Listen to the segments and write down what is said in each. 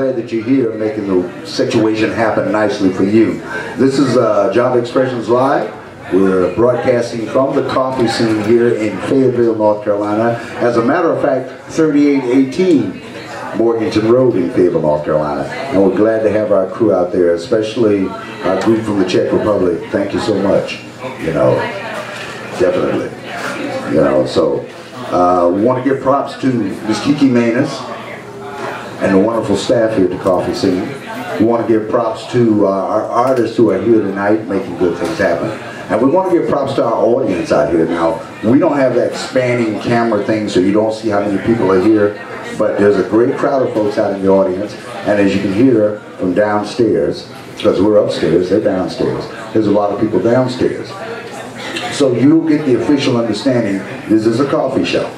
glad that you're here making the situation happen nicely for you. This is Job Expressions Live. We're broadcasting from the coffee scene here in Fayetteville, North Carolina. As a matter of fact, 3818 Morganton Road in Fayetteville, North Carolina. And we're glad to have our crew out there, especially our group from the Czech Republic. Thank you so much. You know, definitely. You know, so we want to give props to Ms. Kiki Manus and the wonderful staff here at the coffee scene. We want to give props to our artists who are here tonight making good things happen. And we want to give props to our audience out here. Now, we don't have that spanning camera thing, so you don't see how many people are here, but there's a great crowd of folks out in the audience, and as you can hear from downstairs, because we're upstairs, they're downstairs, there's a lot of people downstairs. So you'll get the official understanding, this is a coffee shop.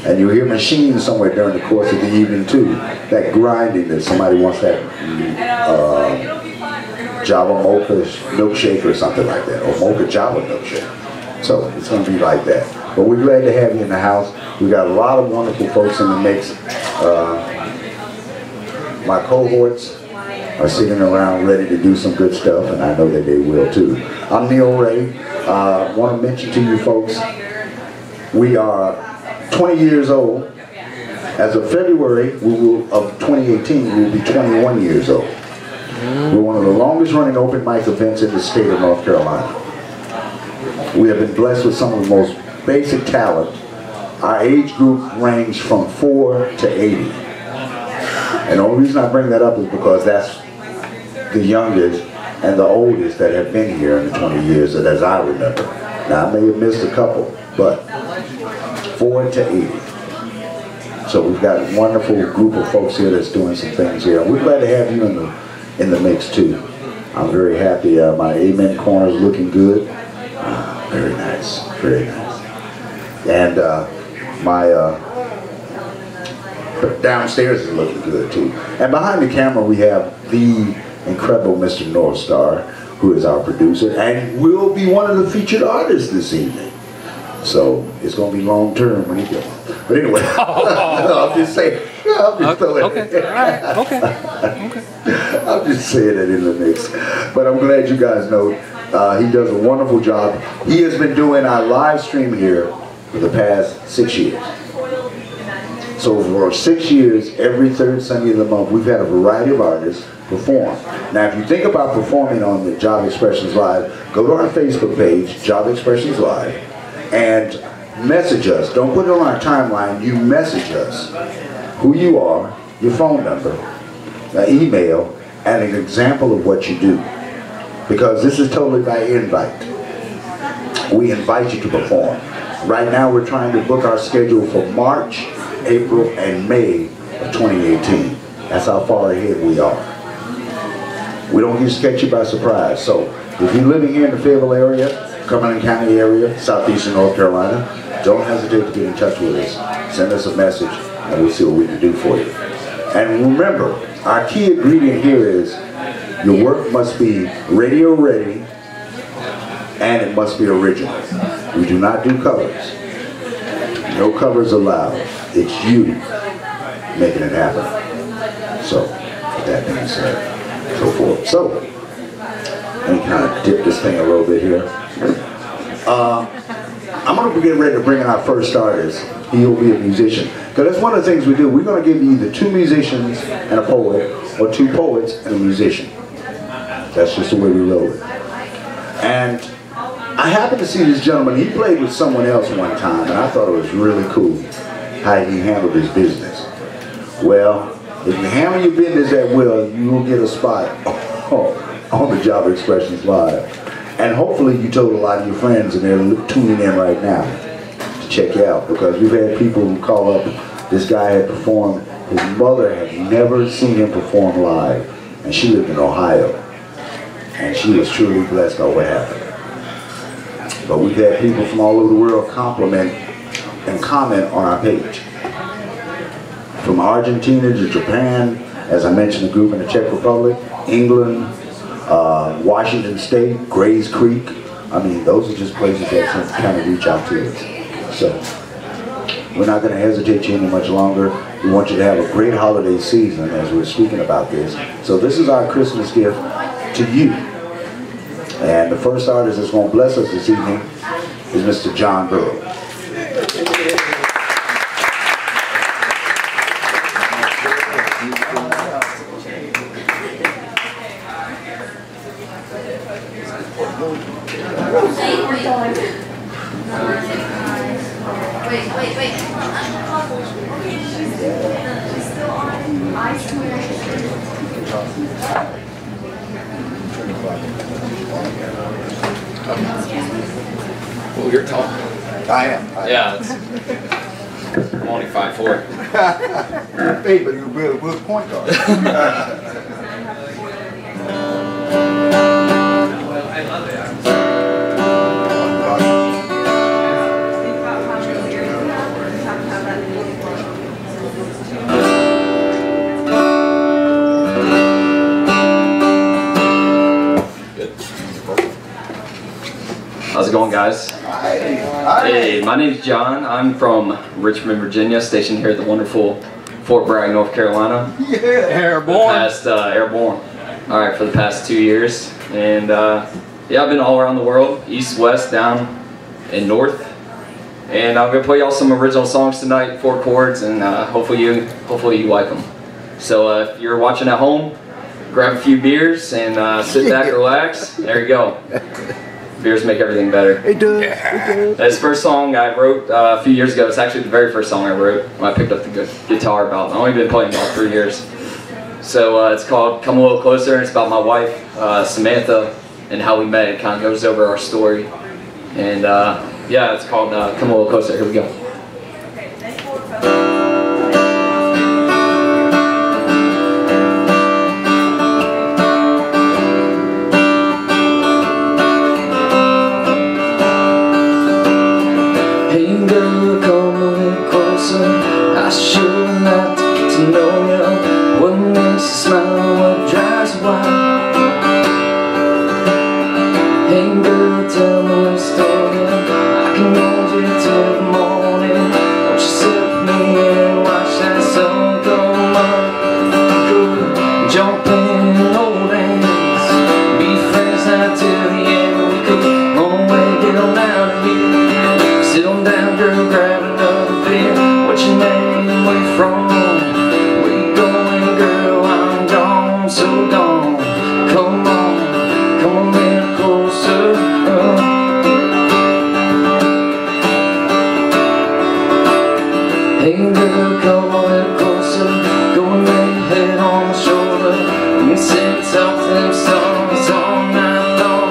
And you'll hear machines somewhere during the course of the evening too, that grinding that somebody wants that Java Mocha milkshake or something like that, or Mocha Java milkshake. So it's going to be like that. But we're glad to have you in the house. We've got a lot of wonderful folks in the mix. My cohorts are sitting around ready to do some good stuff, and I know that they will too. I'm Neil Ray. I want to mention to you folks, we are 20 years old. As of February of 2018, we will be 21 years old. We're one of the longest running open mic events in the state of North Carolina. We have been blessed with some of the most basic talent. Our age group range from 4 to 80. And the only reason I bring that up is because that's the youngest and the oldest that have been here in the 20 years that as I remember. Now I may have missed a couple, but 4 to 80. So we've got a wonderful group of folks here that's doing some things here. We're glad to have you in the mix too. I'm very happy. My Amen corner is looking good. Very nice, very nice. And but downstairs is looking good too. And behind the camera we have the incredible Mr. Northstar, who is our producer and will be one of the featured artists this evening. So it's going to be long term when he goes. But anyway, I'm just saying. I'm just throwing okay. All right. Okay. I'm just saying that in the mix. But I'm glad you guys know he does a wonderful job. He has been doing our live stream here for the past 6 years. So for 6 years, every third Sunday of the month, we've had a variety of artists perform. Now, if you think about performing on the Job Expressions Live, go to our Facebook page, Job Expressions Live, and message us. Don't put it on our timeline. You message us who you are, your phone number, an email, and an example of what you do. Because this is totally by invite. We invite you to perform. Right now we're trying to book our schedule for March, April, and May of 2018. That's how far ahead we are. We don't get to catch you by surprise. So if you're living here in the Fayetteville area, Cumberland County area, southeastern North Carolina, don't hesitate to get in touch with us. Send us a message and we'll see what we can do for you. And remember, our key ingredient here is your work must be radio ready and it must be original. We do not do covers. No covers allowed. It's you making it happen. So, with that being said, so forth. So, let me kind of dip this thing a little bit here. I'm going to get ready to bring in our first artist. He'll be a musician. Because that's one of the things we do. We're going to give you either 2 musicians and a poet, or 2 poets and a musician. That's just the way we roll it. And I happened to see this gentleman. He played with someone else one time, and I thought it was really cool how he handled his business. Well, if you handle your business that well, you will get a spot on the Job Expressions Live. And hopefully you told a lot of your friends and they're tuning in right now to check you out, because we've had people who call up, this guy had performed, his mother had never seen him perform live, and she lived in Ohio. And she was truly blessed by what happened. But we've had people from all over the world compliment and comment on our page. From Argentina to Japan, as I mentioned, the group in the Czech Republic, England, Washington State, Grays Creek. I mean, those are just places that kind of reach out to us. So we're not going to hesitate you any much longer. We want you to have a great holiday season as we're speaking about this. So this is our Christmas gift to you. And the first artist that's going to bless us this evening is Mr. Jon Burrill. Wait. She's still on. I swear. Well, you're tall. I am. Yeah, I'm only 5'4". Hey, but we're the point guard. How's it going, guys? Hey, my name's John. I'm from Richmond, Virginia, stationed here at the wonderful Fort Bragg, North Carolina. Yeah, airborne. Airborne. All right, for the past 2 years, and yeah, I've been all around the world, east, west, down, and north. And I'm gonna play y'all some original songs tonight, 4 chords, and hopefully you like them. So if you're watching at home, grab a few beers and sit back and relax. There you go. Beers make everything better. It does. Yeah. It does. This first song I wrote a few years ago. It's actually the very first song I wrote when I picked up the guitar. I've only been playing about 3 years. So it's called Come a Little Closer, and it's about my wife, Samantha, and how we met. It kind of goes over our story. And yeah, it's called Come a Little Closer. Here we go. I sure like to get to know you. What makes you smile, what drives you wild? Hey girl, tell me a story. I can hold you till the morning. Won't you sit with me and watch that sun come up? Cool, jump in old hands, be friends now till the end. We could always get on out of here. Sit on down, girl, grab another beer. What's your name? Where you from? Where you going, girl? I'm gone, so gone. Come on a little closer. Hey girl, come a little closer. Go and lay your head on my shoulder. We sing something songs all night long.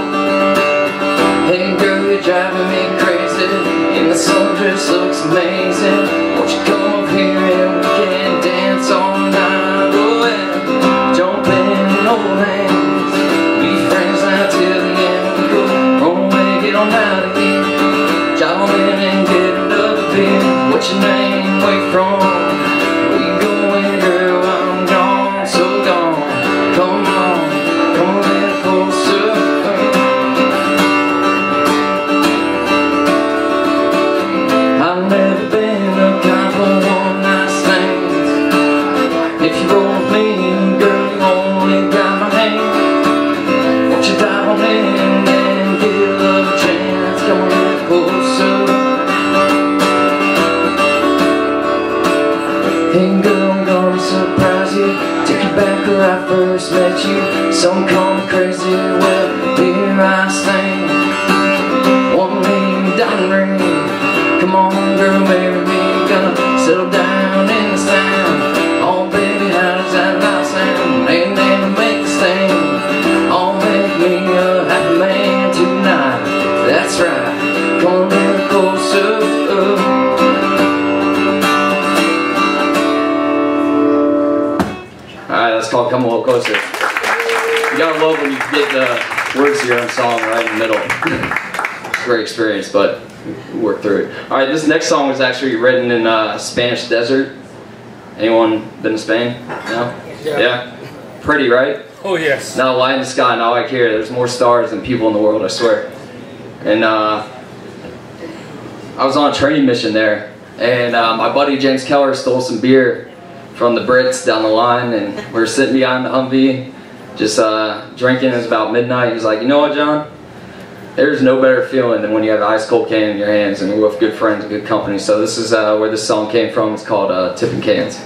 Hey girl, you're driving me crazy, and the sundress looks amazing. Won't you come up here and we can dance all night? Oh yeah, jump in old hands, be friends now till the end. We go wrong way, get on out of here. Drive on in and get another beer. What's your name? Where you from? Where you going, girl? I'm gone, so gone. Come on a little closer. I've never been a kind for one night stands. If you roll with me, girl, you only got my hand. Won't you dive on in and give love a chance? Come a little closer. Hey girl, I'm gonna surprise you. Take you back where I first met you. Some call me crazy, well, here I stand. One name, diamond ring. Come on, girl, marry me. Gonna settle down in this town. Oh, baby, how does that not sound? Ain't never make a stand. Oh, make me a happy man tonight. That's right. Come a little closer. Alright, that's called Come a Little Closer. You gotta love when you get the words to your own song right in the middle. It's a great experience, but we work through it. Alright, this next song was actually written in Spanish desert. Anyone been to Spain? No? Yeah? Pretty, right? Oh yes. Not a light in the sky, not like here. There's more stars than people in the world, I swear. And I was on a training mission there, and my buddy James Keller stole some beer from the Brits down the line, and we were sitting behind the Humvee, just drinking. It was about midnight. He's like, you know what, John? There's no better feeling than when you have an ice cold can in your hands and you're with good friends and good company. So this is where this song came from. It's called Tipping Cans.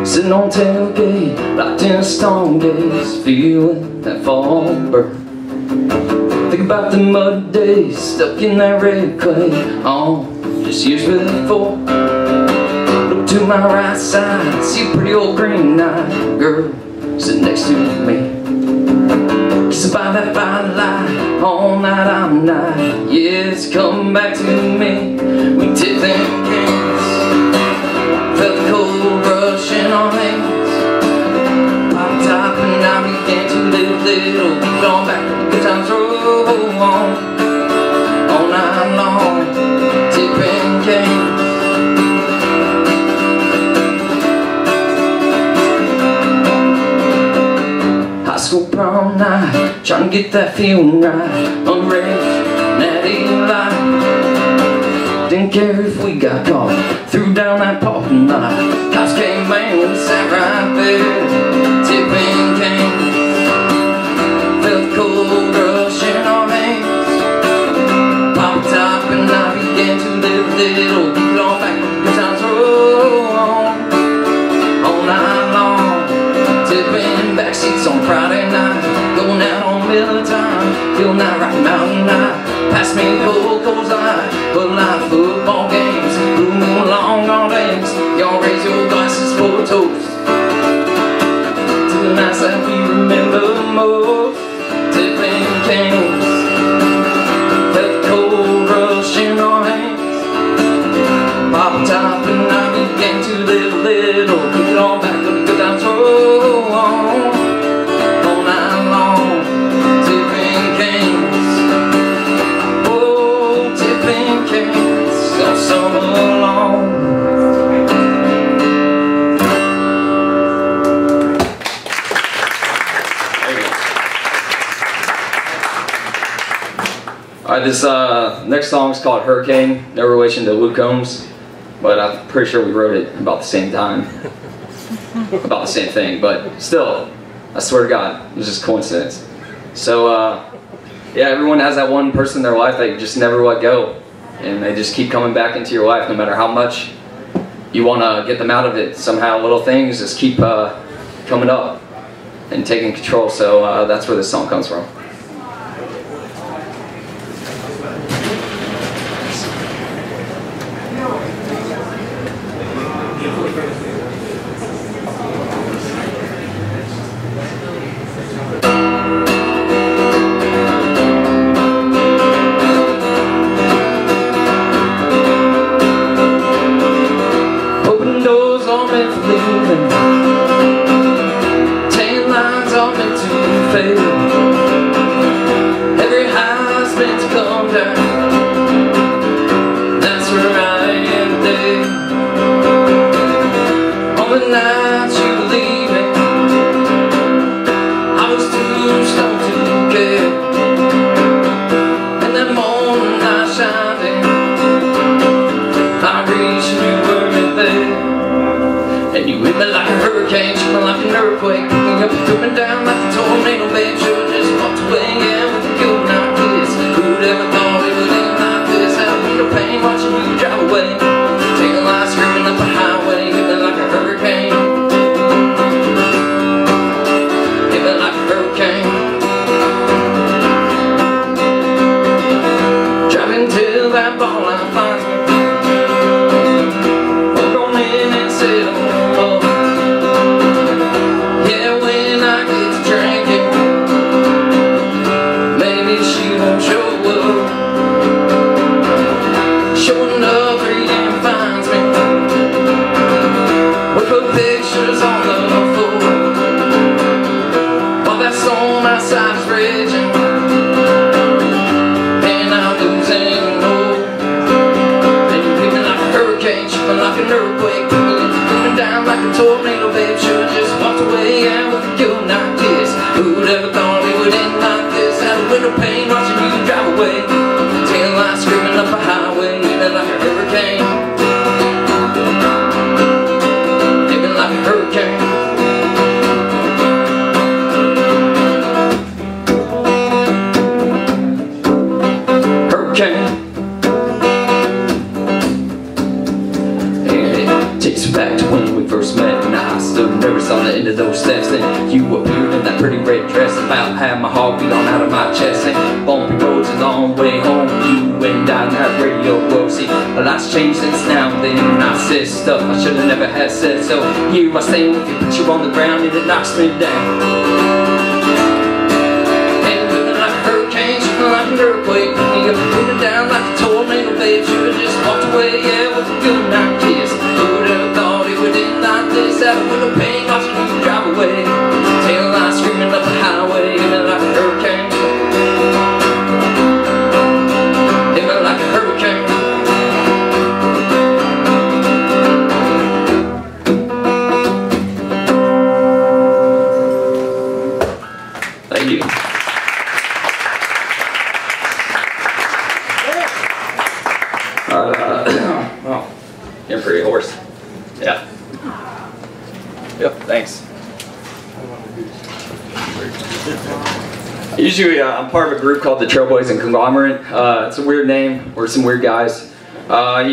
Sitting on tailgate, locked in a storm gaze, feeling that fall burn. Think about the mud days, stuck in that red clay, just years before. Look to my right side, see a pretty old green-eyed girl sitting next to me. Kiss by that firelight, all night I'm night. Yeah, it's coming back to me. We tip them cans, felt the cold rush in our hands. Pop top and I began to live little. Keep on back to the good times roll on, all night long, tipping cans. High school prom night, trying to get that feeling right. Underage, natty light. Didn't care if we got caught, threw down that parking lot. Cops came bang, we sat right there, tipping cans. Felt the cold rush in our hands. Pop top and I began to live little. Keep it on back, good times roll on, all night long. Tipping backseats on Friday night, going out on Miller time, till night right mountain night. Pass me cold light, but like football games, blue moon long on days. Y'all raise your glasses for a toast to the nights that we remember most. Tipping cans, felt the cold rush in our hands. Pop top and I began to live a little. Keep it on back, but the good times roll on, all night long. Tipping cans, oh, tipping cans, all summer long. Alright, this next song is called Hurricane, no relation to Luke Combs, but I'm pretty sure we wrote it about the same time, about the same thing, but still, I swear to God, it was just coincidence. So, yeah, everyone has that one person in their life that you just never let go, and they just keep coming back into your life no matter how much you want to get them out of it. Somehow little things just keep coming up and taking control, so that's where this song comes from. Every high's meant to come down. That's where I am today. On the nights you were leaving, I was too stoned to care. And that morning I shined in, I reached and you weren't there. And you hit me like a hurricane, shook me like an earthquake, picking up and threw me down like a tornado, babe. Should've just walked away, yeah, with a good night kiss. Who'd ever thought it would end like this? Had a beat of pain watching you drive away. Tail lights screaming up the highway, hit me like a hurricane. Hit me like a hurricane. Driving till that ball line finds me. Walk on in and sit on the floor. Yeah, when I get to drinking, maybe she won't show up. Showing up 3 a.m. finds me with her pictures on the floor, while that storm outside is raging and I'm losing hope. away, tail lights screaming up a highway, living like a hurricane, living like a hurricane. Hurricane. Takes me back to when we first met, and I stood nervous on the end of those steps. Then you appeared in that pretty red dress, about had my heart beat on out of my chest. And bumpy roads a long way home, you and I in that radio road. See, a lot's changed since now and then, and I said stuff I should have never had said. So here I stand with your picture on the ground, and it knocks me down. And living like a hurricane, shaking like an earthquake, you put it down like a tornado, babe. You just walked away, yeah, with a good night kiss. Out with no pain, watching you drive away, tail lights screaming up the highway, living like a hurricane, living like a hurricane. Thank you. Well, you're pretty hoarse. Yeah. Yep, thanks. Usually I'm part of a group called the Trailboys and Conglomerate. It's a weird name. We're some weird guys. My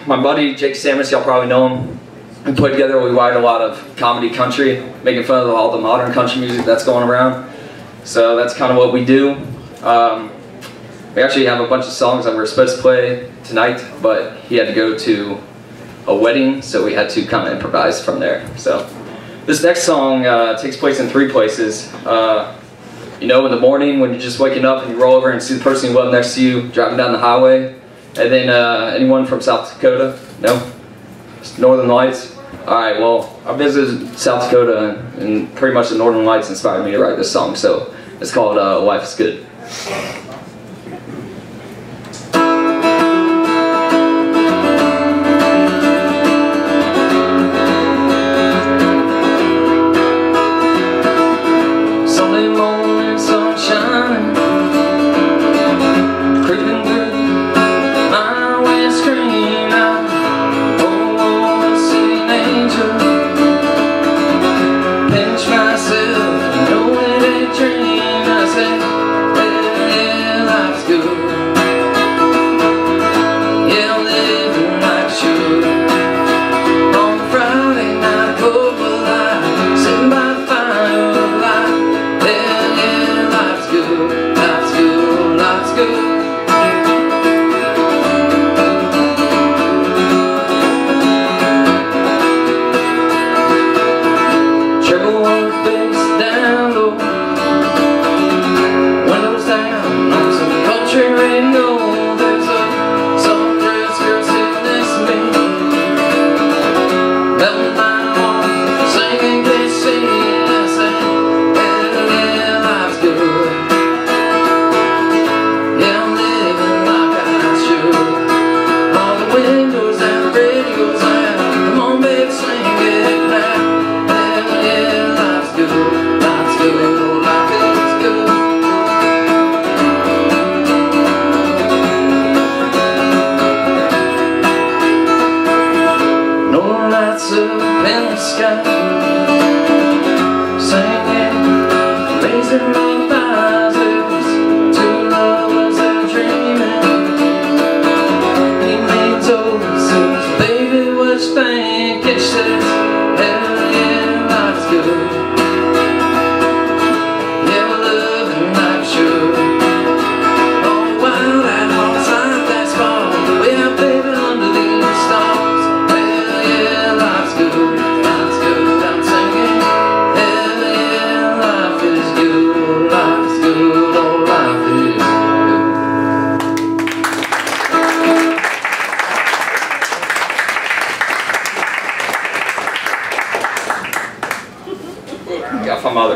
buddy Jake Samus, y'all probably know him. We put together, we write a lot of comedy country, making fun of all the modern country music that's going around. So that's kind of what we do. We actually have a bunch of songs that we were supposed to play tonight, but he had to go to a wedding, so we had to kind of improvise from there. So this next song takes place in 3 places. You know, in the morning when you're just waking up and you roll over and see the person you love next to you driving down the highway. And then anyone from South Dakota? No? Northern Lights? Alright, well, I visited South Dakota and pretty much the Northern Lights inspired me to write this song. So it's called Life is Good.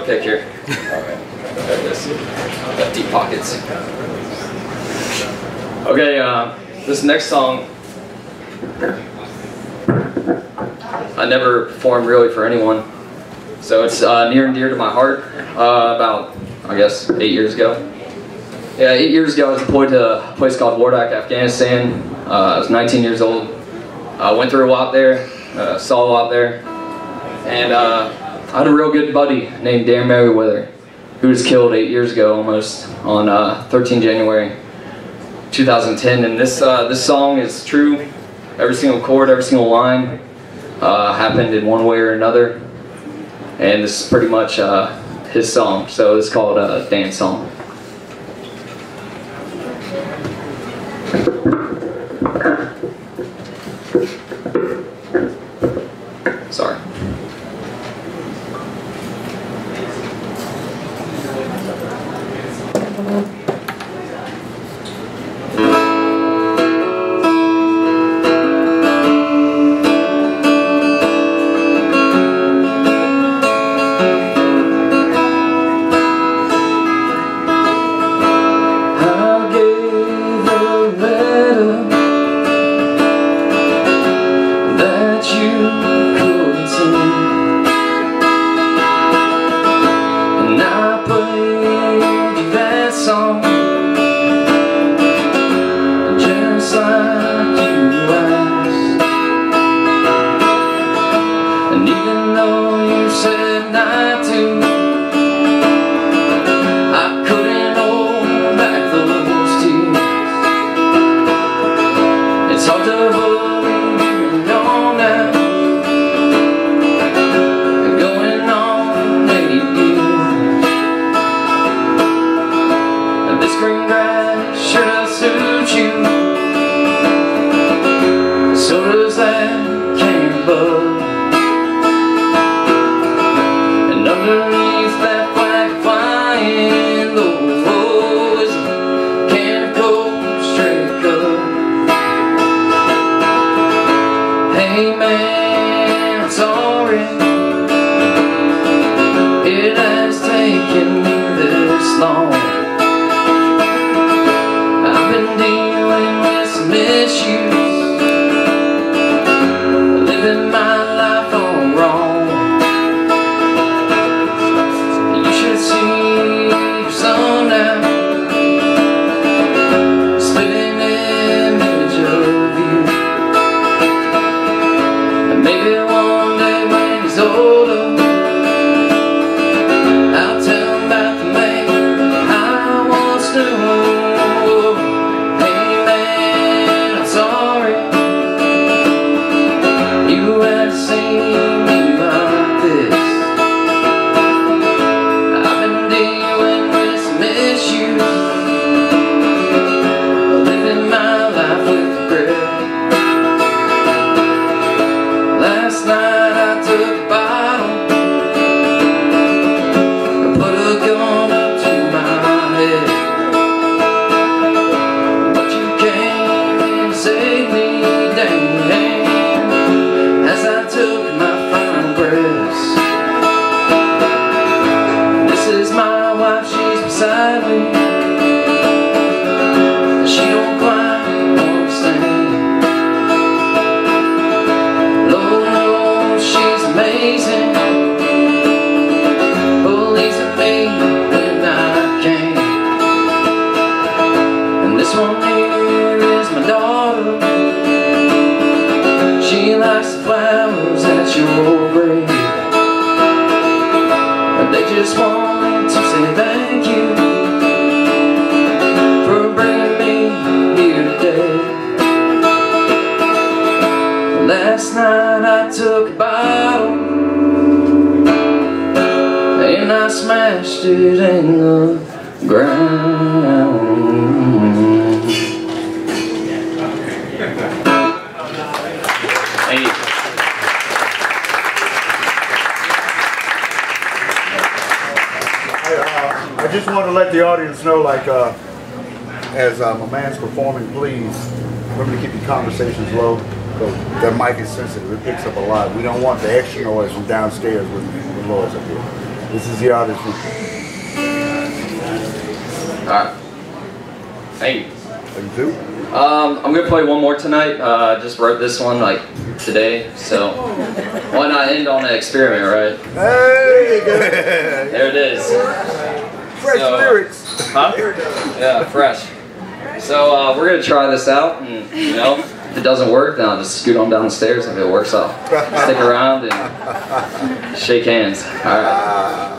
Here. Alright, there it is. Got deep pockets. Okay, this next song I never performed really for anyone, so it's near and dear to my heart. About, I guess, 8 years ago. Yeah, 8 years ago I was deployed to a place called Wardak, Afghanistan. I was 19 years old. I went through a lot there, saw a lot there, and I had a real good buddy named Dan Merriweather, who was killed 8 years ago almost on 13 January 2010. And this song is true. Every single chord, every single line happened in one way or another, and this is pretty much his song. So it's called Dan's Song. Sorry. Last night I took a bottle and I smashed it in the ground. Hey. I just want to let the audience know, like, as my man's performing, please remember to keep your conversations low. That mic is sensitive, it picks up a lot. We don't want the extra noise from downstairs with Lord's up here. This is the artist. Alright. Hey. You do? I'm gonna play one more tonight. I just wrote this one like today, so why not end on an experiment, right? Hey, there it is. Fresh lyrics. Huh? Yeah, fresh. So we're gonna try this out, and you know, if it doesn't work, then I'll just scoot on downstairs. If it works, I'll stick around and shake hands. All right.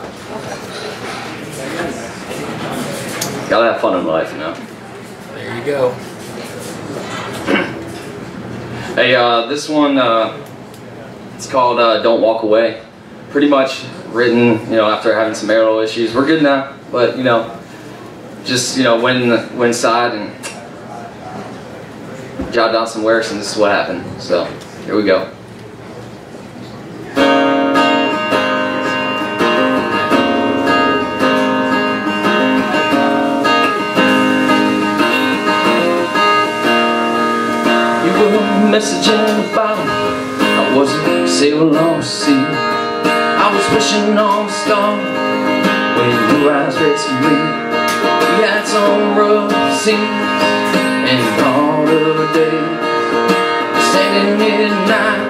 Gotta have fun in life, you know. There you go. Hey, this one, it's called "Don't Walk Away." Pretty much written, you know, after having some marital issues. We're good now, but you know, just you know, went inside and jotted down some lyrics, and this is what happened. So here we go. You were messaging about I wasn't sailing on the sea. I was wishing on a star when your eyes rescued me. We had some rough seas and harder days, standing here tonight,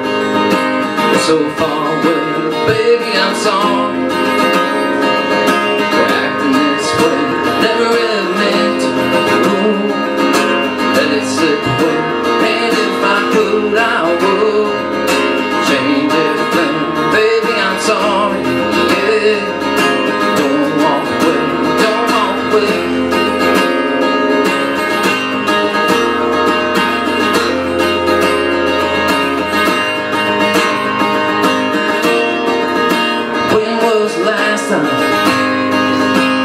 we're so far away. Baby, I'm sorry for acting this way. Never really meant to let it slip away. And if I could, I would change everything. Baby, I'm sorry, yeah. Don't walk away, don't walk away. When was the last time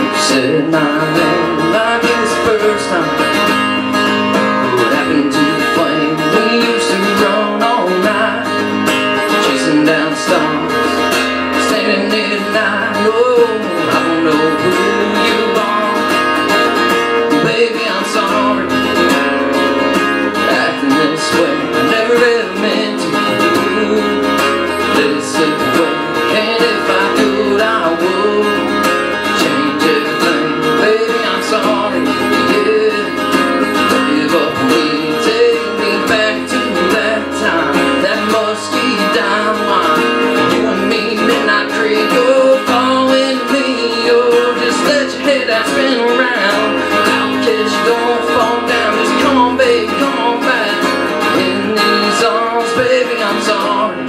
you said my name like it was the first time? What happened to the flame we used to run all night, chasing down the stars, standing there tonight? Oh, I don't know who you are. Baby, I'm sorry acting this way. I never really meant to let it slip away. And if I could, I would change everything. Baby, I'm sorry, yeah. Give up on me, take me back to that time, that musky dime wine. You and me, midnight creek, oh, fall into me, oh, just let your head out, spin around. I'll catch you, don't fall down, just come on, baby, come on back. In these arms, baby, I'm sorry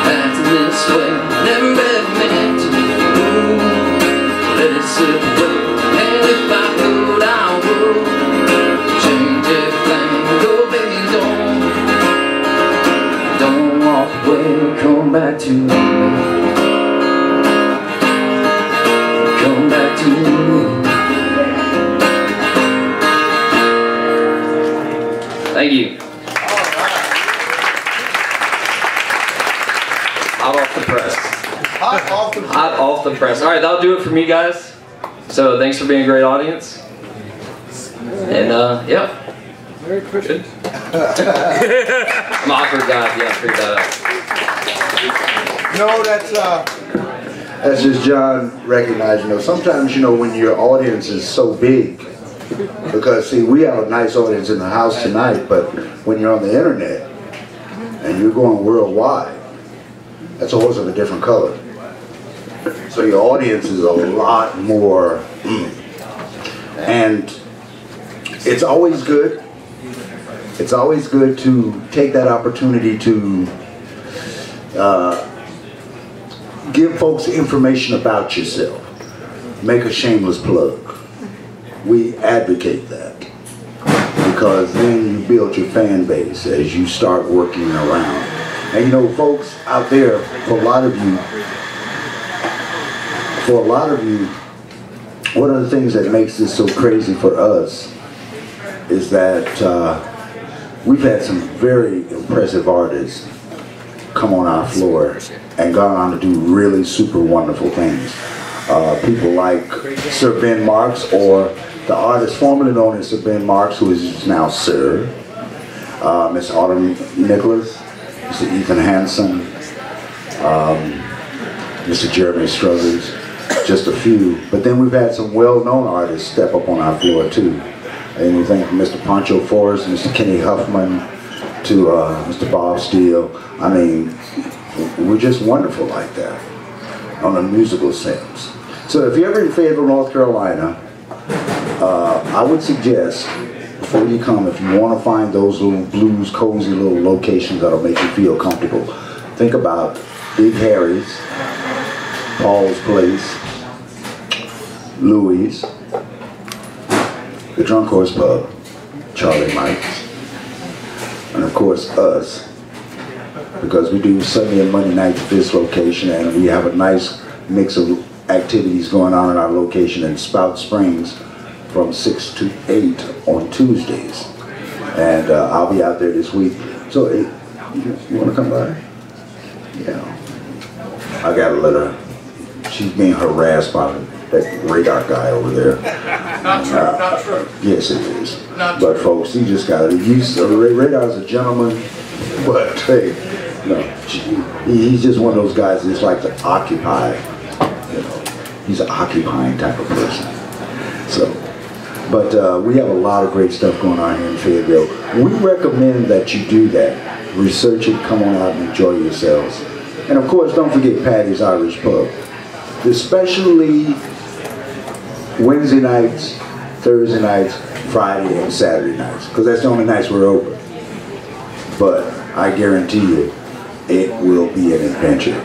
acting this way. Never ever meant to let it slip away. And if I could, I would change everything. Go, baby, don't walk away. Come back to me. Come back to me. Thank you. Hot off the press. Hot off the press. Hot off the press. All right, that'll do it for me, guys. So thanks for being a great audience. And yeah. Merry Christmas. I'm an awkward guy. Yeah, figured that out. No, That's just John recognizing, you know, sometimes, you know, when your audience is so big, because see, we have a nice audience in the house tonight, but when you're on the internet and you're going worldwide, that's a horse of a different color. So your audience is a lot more, and it's always good. It's always good to take that opportunity to give folks information about yourself. Make a shameless plug. We advocate that because then you build your fan base as you start working around. And you know, folks out there, for a lot of you, one of the things that makes this so crazy for us is that we've had some very impressive artists come on our floor and gone on to do really super wonderful things. People like Sir Ben Marks, or the artist formerly known as Sir Ben Marks, who is now Sir, Miss Autumn Nicholas, Mr. Ethan Hansen, Mr. Jeremy Struthers, just a few. But then we've had some well-known artists step up on our floor too. Anything from Mr. Poncho Forrest, Mr. Kenny Huffman, to Mr. Bob Steele. I mean, we're just wonderful like that on a musical sense. So if you're ever in Fayetteville, North Carolina, I would suggest, before you come, if you want to find those little blues, cozy little locations that'll make you feel comfortable, think about Big Harry's, Paul's Place, Louis', the Drunk Horse Pub, Charlie Mike's, and of course us, because we do Sunday and Monday nights at this location, and we have a nice mix of activities going on in our location in Spout Springs from 6 to 8 on Tuesdays. And I'll be out there this week. So you want to come by? Yeah. I got a letter. She's being harassed by that radar guy over there. Not true, not true. Yes, it is. Not but folks, he just got it. Radar's a gentleman, but hey, no, he's just one of those guys that just like to occupy. You know, he's an occupying type of person. So, but we have a lot of great stuff going on here in Fayetteville. We recommend that you do that. Research it, come on out and enjoy yourselves. And of course, don't forget Patty's Irish Pub. Especially Wednesday nights, Thursday nights, Friday and Saturday nights. Because that's the only nights we're open. But I guarantee you, it will be an adventure.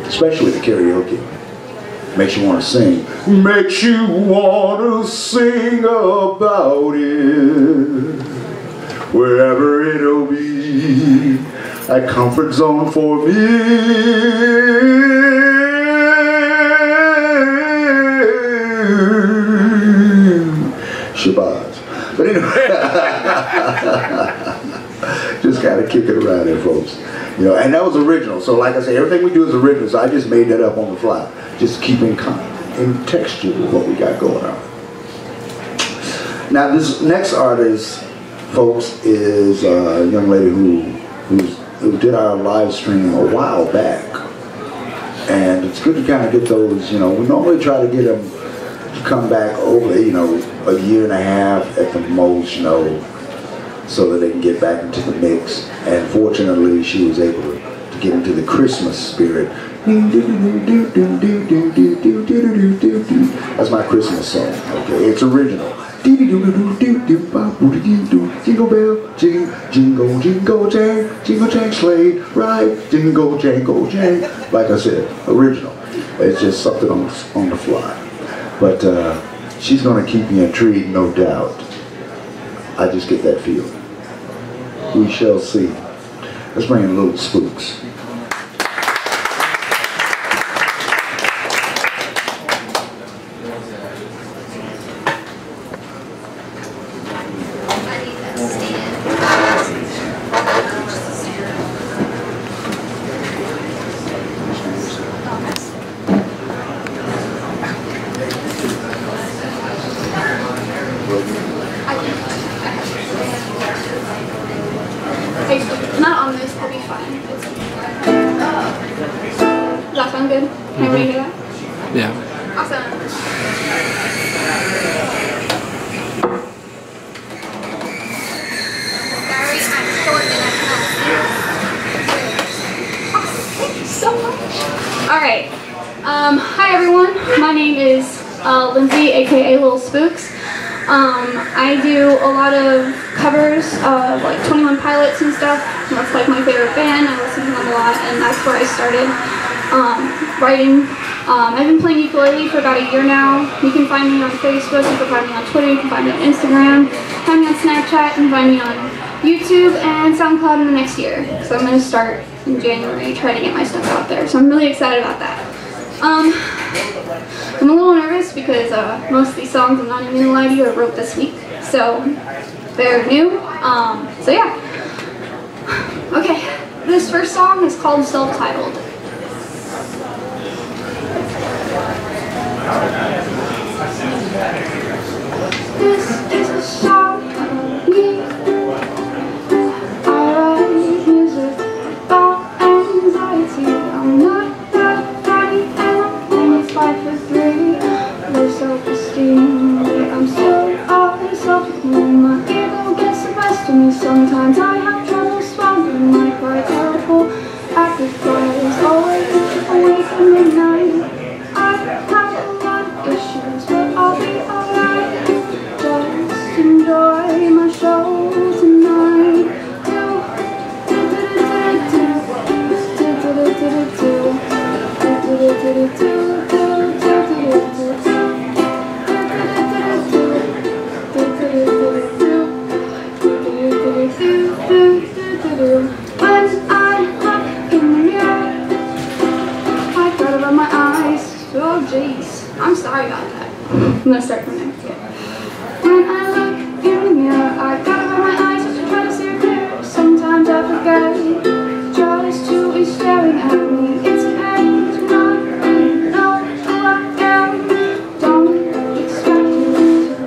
Especially the karaoke. Makes you want to sing. Makes you want to sing about it. Wherever it'll be. A comfort zone for me. Shabazz. But anyway. Just gotta kick it around there, folks. You know, and that was original. So like I say, everything we do is original. So I just made that up on the fly. Just keep in texture with what we got going on. Now this next artist, folks, is a young lady who did our live stream a while back. And it's good to kind of get those, you know, we normally try to get them to come back over, you know, a year and a half at the most, you know, so that they can get back into the mix. And fortunately, she was able to get into the Christmas spirit. That's my Christmas song, okay? It's original. Jingle bell, jingle, jingle jang, sleigh ride, jingle, jangle, jang. Like I said, original. It's just something on the fly. But she's gonna keep me intrigued, no doubt. I just get that feeling. We shall see. Let's bring in Lil Spooks. Not on this, we'll be fine. Does that sound good? Can everybody hear that? Yeah. Awesome. Sorry, I'm short and I cannot see. Awesome. Thank you so much. Alright. Hi everyone. My name is Lyndze, aka Lil Spooks. I do a lot of covers of like 21 Pilots and stuff. That's like my favorite band. I listen to them a lot, and that's where I started writing. I've been playing ukulele for about a year now. You can find me on Facebook, you can find me on Twitter, you can find me on Instagram, find me on Snapchat, and find me on YouTube and SoundCloud in the next year. So I'm going to start in January, try to get my stuff out there. So I'm really excited about that. I'm a little nervous because most of these songs, I'm not even going to lie to you, I wrote this week. So they're new. So yeah. Okay, this first song is called Self-Titled. This is a song about me. I write music about anxiety. I'm not that funny and I'm only 5'3". Low self-esteem, I'm still all in self-esteem. My ego gets the best of me. Sometimes I have trouble swallowing my pride. Terrible at the flies, always awake at midnight. I have show tonight. When I look in the mirror, I gotta rub my eyes. Oh jeez, I'm sorry about that. I'm gonna start from there. When I look in the mirror, I gotta rub my eyes just to try to see her clear. Sometimes I forget just to be staring at me. It's a pain to not really know who I am. Don't expect you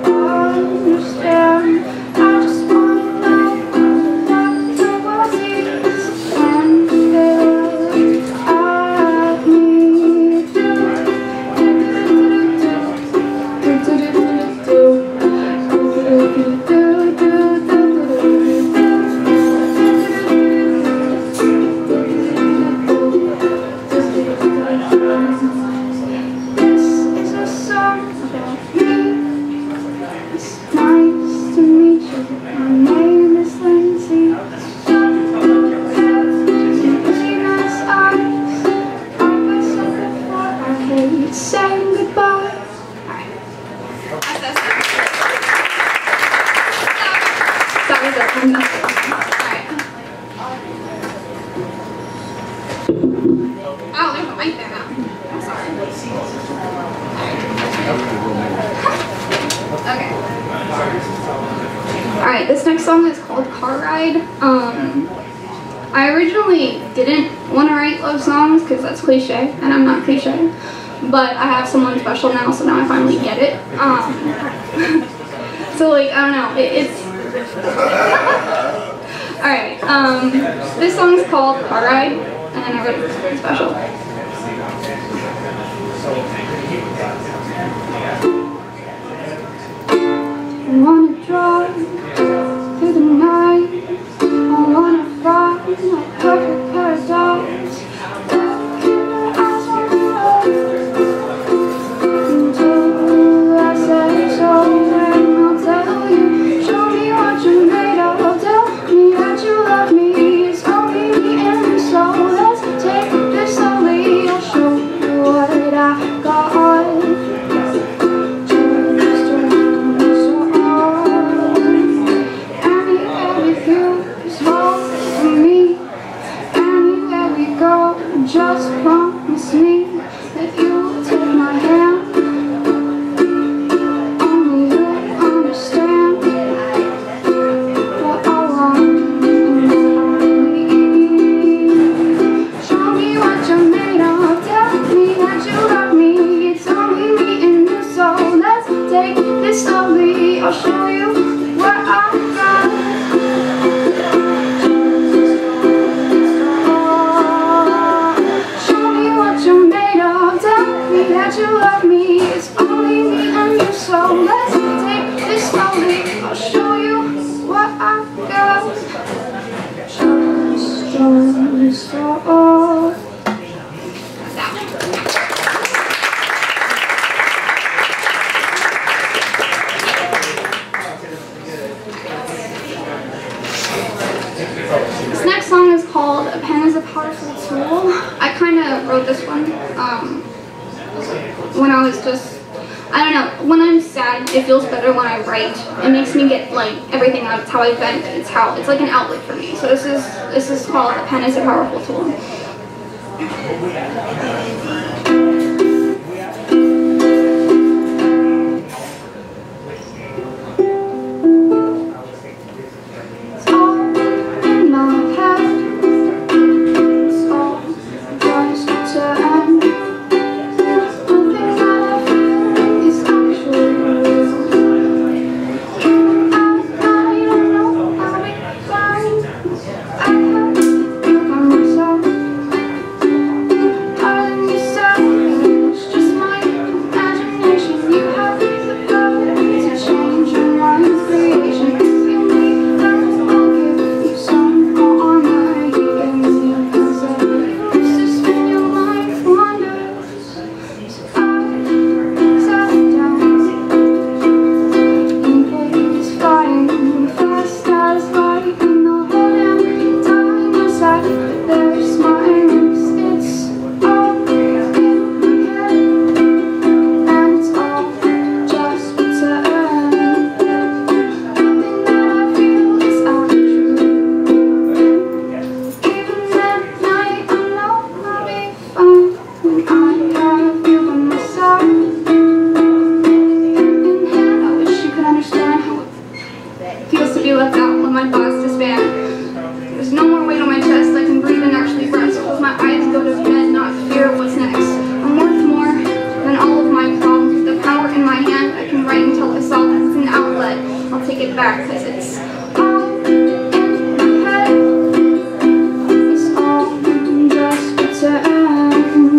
to understand. I just wanna know what the world sees when they look at me. This is a song about me. It's nice to meet you. My name is Lyndze. Some really nice eyes. Like I said before, I hate saying goodbye. Alright. That was it. Alright. Oh, there's a mic there now. I'm sorry. Okay. Alright, this next song is called Car Ride. I originally didn't want to write love songs because that's cliche, and I'm not cliche. But I have someone special now, so now I finally get it. So like, I don't know, it's... Alright, this song is called Car Ride, and I wrote it special. I wanna drive through the night. I wanna find my perfect paradise. Look in your eyes on the road until I say so. And I'll tell you, show me what you're made of. Tell me that you love me. It's only me and you, so let's take this slowly. I'll show you what I got. Just promise me that you'll take my hand. Only you'll understand what I want and what I need. Show me what you're made of. Tell me that you love me. It's only me and you, so let's take this slowly. I'll show you what I got. That you love me, it's only me and you, so let's take this slowly. I'll show you what I've got. Just don't stop. This next song is called A Pen is a Powerful Tool. I kind of wrote this one when I was just, I don't know, when I'm sad, it feels better when I write. It makes me get like everything out. It's how I vent. It's like an outlet for me. So this is called A Pen is a Powerful Tool. So my thoughts despair. There's no more weight on my chest, I can breathe and actually rest. Close my eyes and go to bed, not fear what's next. I'm worth more than all of my problems. With the power in my hand, I can write until I solve it. It's an outlet, I'll take it back, cause it's all in my head. It's all just pretend.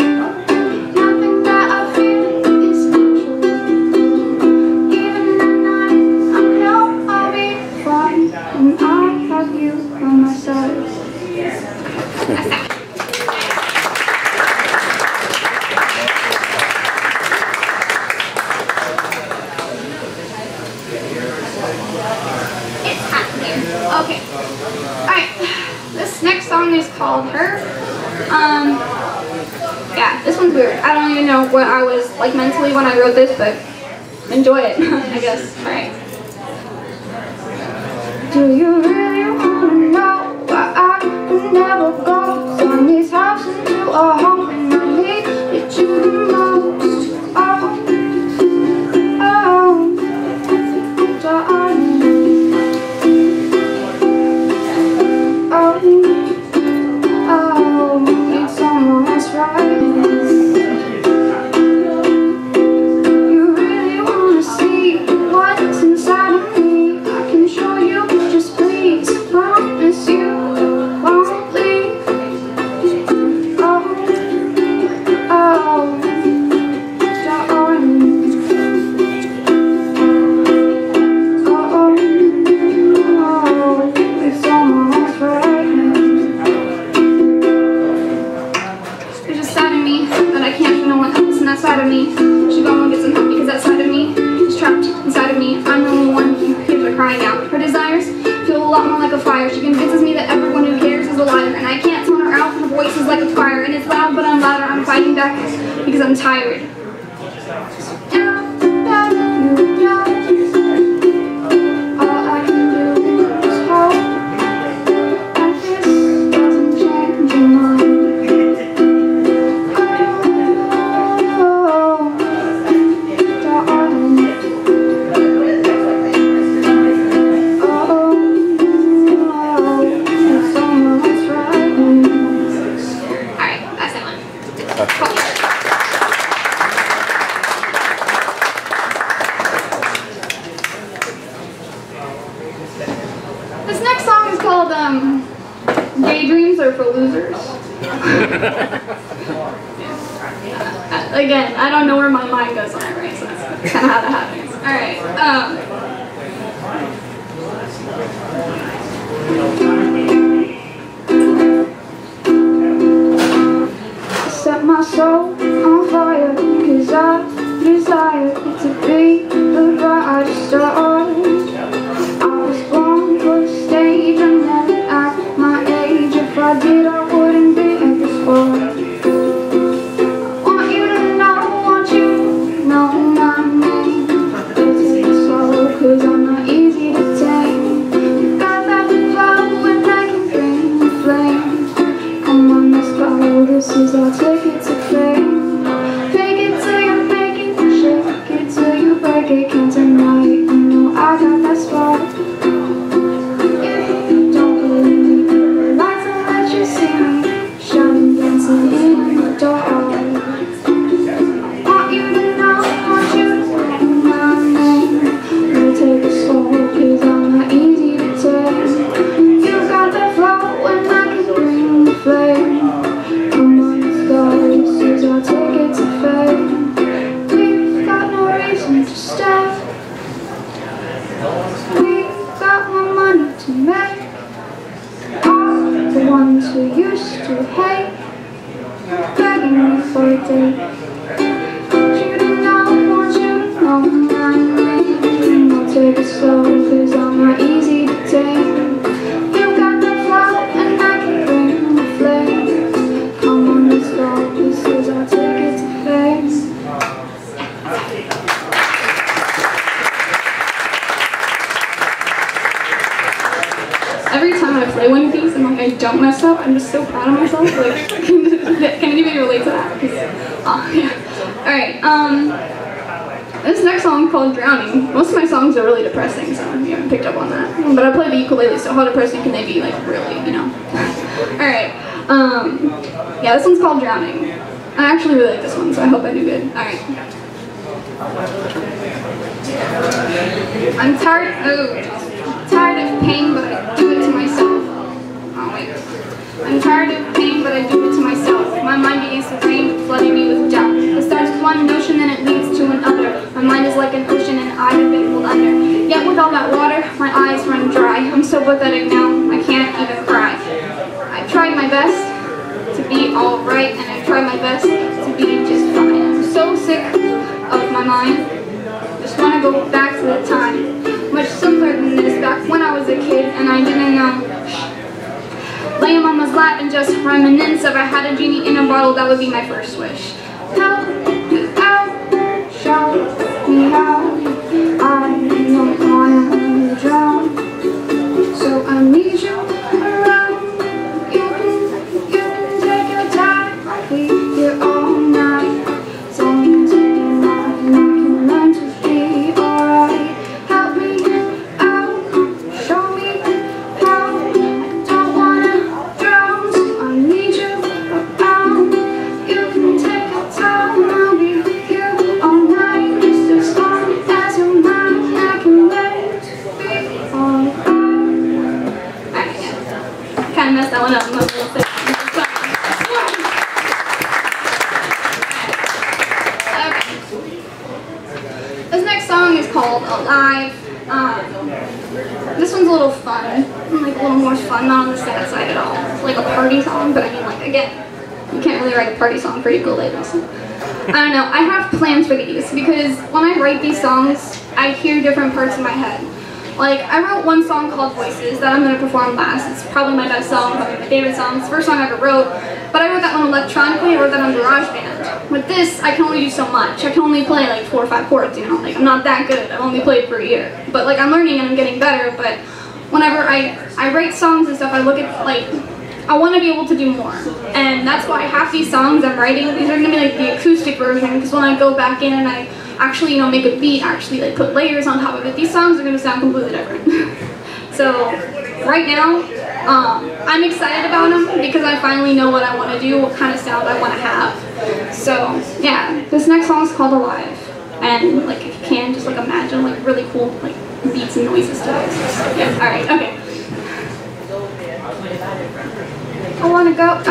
Nothing that I feel is true. Even at night, I know I'll be fine. And I have you on my side. Okay. Alright. This next song is called Her. Yeah, this one's weird. I don't even know what I was like mentally when I wrote this, but enjoy it, I guess. Alright. Do you really want to know why I can never go? Turn this house into a home and I need you the most. Oh, darling. It's almost right. You really want to see what's inside of me? I can show you, just please promise you won't leave. Oh, darling. It's almost right. There's a side of me that I can't show no one else, and that side of me should go and get some help because that side of me is trapped inside of me. I'm the only one who hears her crying out. Her desires feel a lot more like a fire. She convinces me that everyone who cares is a liar, and I can't tone her out. Her voice is like a fire, and it's loud, but I'm louder. I'm fighting back because I'm tired. All I can do is hope that this doesn't change your mind. This next song is called Daydreams Are for Losers. Again, I don't know where my mind goes when I write, so that's kind of how that happens. Alright. Set my soul on fire, cause I desire it to be the bright star. I was born for the stage, I never at my age. If I did, I wouldn't be at this far. I want you to know, want you to know my name. Don't take it slow, cause I'm not easy to tame. You got that flow and I can bring the flame. Come on, let's go, this is our ticket to fame. Fake it till you make it, shake it till you break it. Can't deny it, you know I got that spot. If you don't believe me, the lights will let you see me, shining, dancing in the dark. Want you to know, want you to know my name. We'll take it slow, cause I'm not easy to tame. You got that flow and I can bring the flame. Come on, let's go, this is our ticket to fame. We've got no reason to stay. We've got more money to make. All the ones who used to hate, begging me for a date. Want you to know, want you to know my name. I'll take it slow, cause I'm not easy to tame. You got that flow and I can bring the flame. Come on, let's go, this is our ticket to fame. Every time I play one of these and like I don't mess up, I'm just so proud of myself. Like, can anybody relate to that? Yeah. All right. This next song is called Drowning. Most of my songs are really depressing, so you haven't picked up on that. But I play the ukulele, so how depressing can they be, like, really, you know? Alright, yeah, this one's called Drowning. I actually really like this one, so I hope I do good. Alright. I'm tired of pain, but I do it to myself. Oh, wait. I'm tired of pain, but I do it to myself. My mind begins to drain, flooding me with doubt. It starts with one notion, then it leads to another. My mind is like an ocean, and I have been pulled under. Yet with all that water, my eyes run dry. I'm so pathetic now, I can't even cry. I've tried my best to be alright, and I've tried my best to be just fine. I'm so sick of my mind. Just want to go back to the time much simpler than this, back when I was a kid and I didn't know. Lay in mama's lap and just reminisce. If I had a genie in a bottle, that would be my first wish. Help me out, show me how. I don't want to drown, so I need you around. You can take your time, I'll be here all night. As long as you're mine, I can learn to be alright. Help me out, show me how. I don't wanna drown, so I need you around. You can take your time, I'll be here all night. Just as long as you're mine, I can learn to be alright. Alright, kinda messed that one up. I'm a little sick. This next song is called Alive. This one's a little fun, like a little more fun, not on the sad side at all. It's like a party song, but I mean, like, again, you can't really write a party song for ukuleles. I don't know, I have plans for these because when I write these songs, I hear different parts in my head. Like, I wrote one song called Voices that I'm going to perform last. It's probably my best song, probably my favorite song. It's the first song I ever wrote, but I wrote that one electronically. I wrote that on GarageBand. With this, I can only do so much. I can only play like 4 or 5 chords, you know, like I'm not that good. I've only played for a year. But like I'm learning and I'm getting better, but whenever I write songs and stuff, I look at like, I want to be able to do more. And that's why half these songs I'm writing, these are going to be like the acoustic version, because when I go back in and I actually, you know, make a beat, actually like put layers on top of it, these songs are going to sound completely different. So right now, I'm excited about them because I finally know what I want to do, what kind of sound I want to have. So yeah, this next song is called Alive. And like if you can, just like imagine like really cool like beats and noises to it. So, yeah, alright, okay. I want to go out,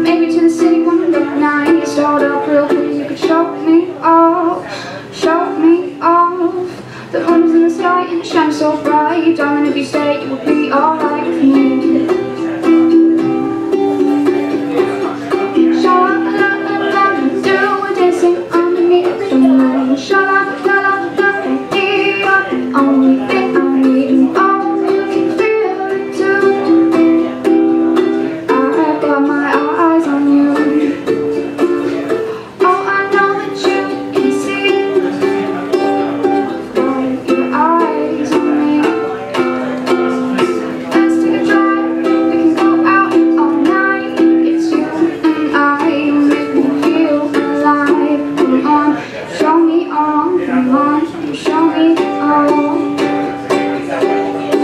maybe to the city one night. Start up real quick, you could show me off. The moon is in the sky and it shines so bright. Darling, if you stay, it will be alright with me. Sha-la-la-la-la, do a dancing underneath the moon. Sha-la-la-la-la, you're the only thing I need. And oh, you can feel it too. I've got my eyes on you. Oh, I know that you can see. Got your eyes on me. Let's take a drive. We can go out all night. It's you and I. You make me feel alive. Come on, show me all. Come on, show me all.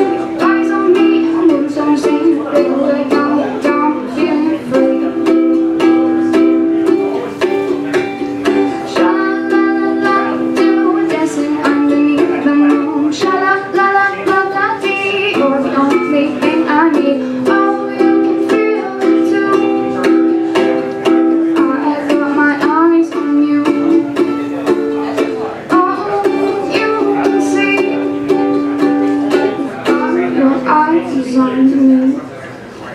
Your eyes on me. I'm moving so insane. Baby, lay down, feeling free. Sha-la-la-la-la, do a dancing underneath the moon. Sha-la-la-la-la-la-dee, you're the only thing I need. Oh, you can feel it too. I've got my eyes on you. Oh, you can see. Got your eyes on me.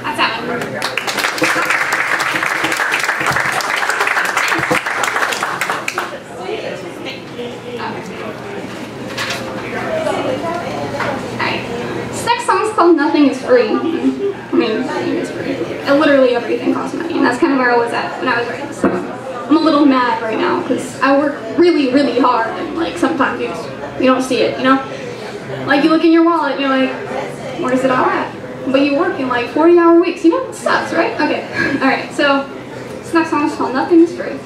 That's how it works. Alright. This next song's called Nothing is Free. I mean, nothing is free. Literally everything costs money, and that's kind of where I was at when I was writing this song. I'm a little mad right now because I work really, really hard, and like sometimes you don't see it, you know? Like you look in your wallet and you're like, where's it all at? But you work in like 40-hour weeks, you know? It sucks, right? Okay. Alright, so this next song is called Nothing is Free.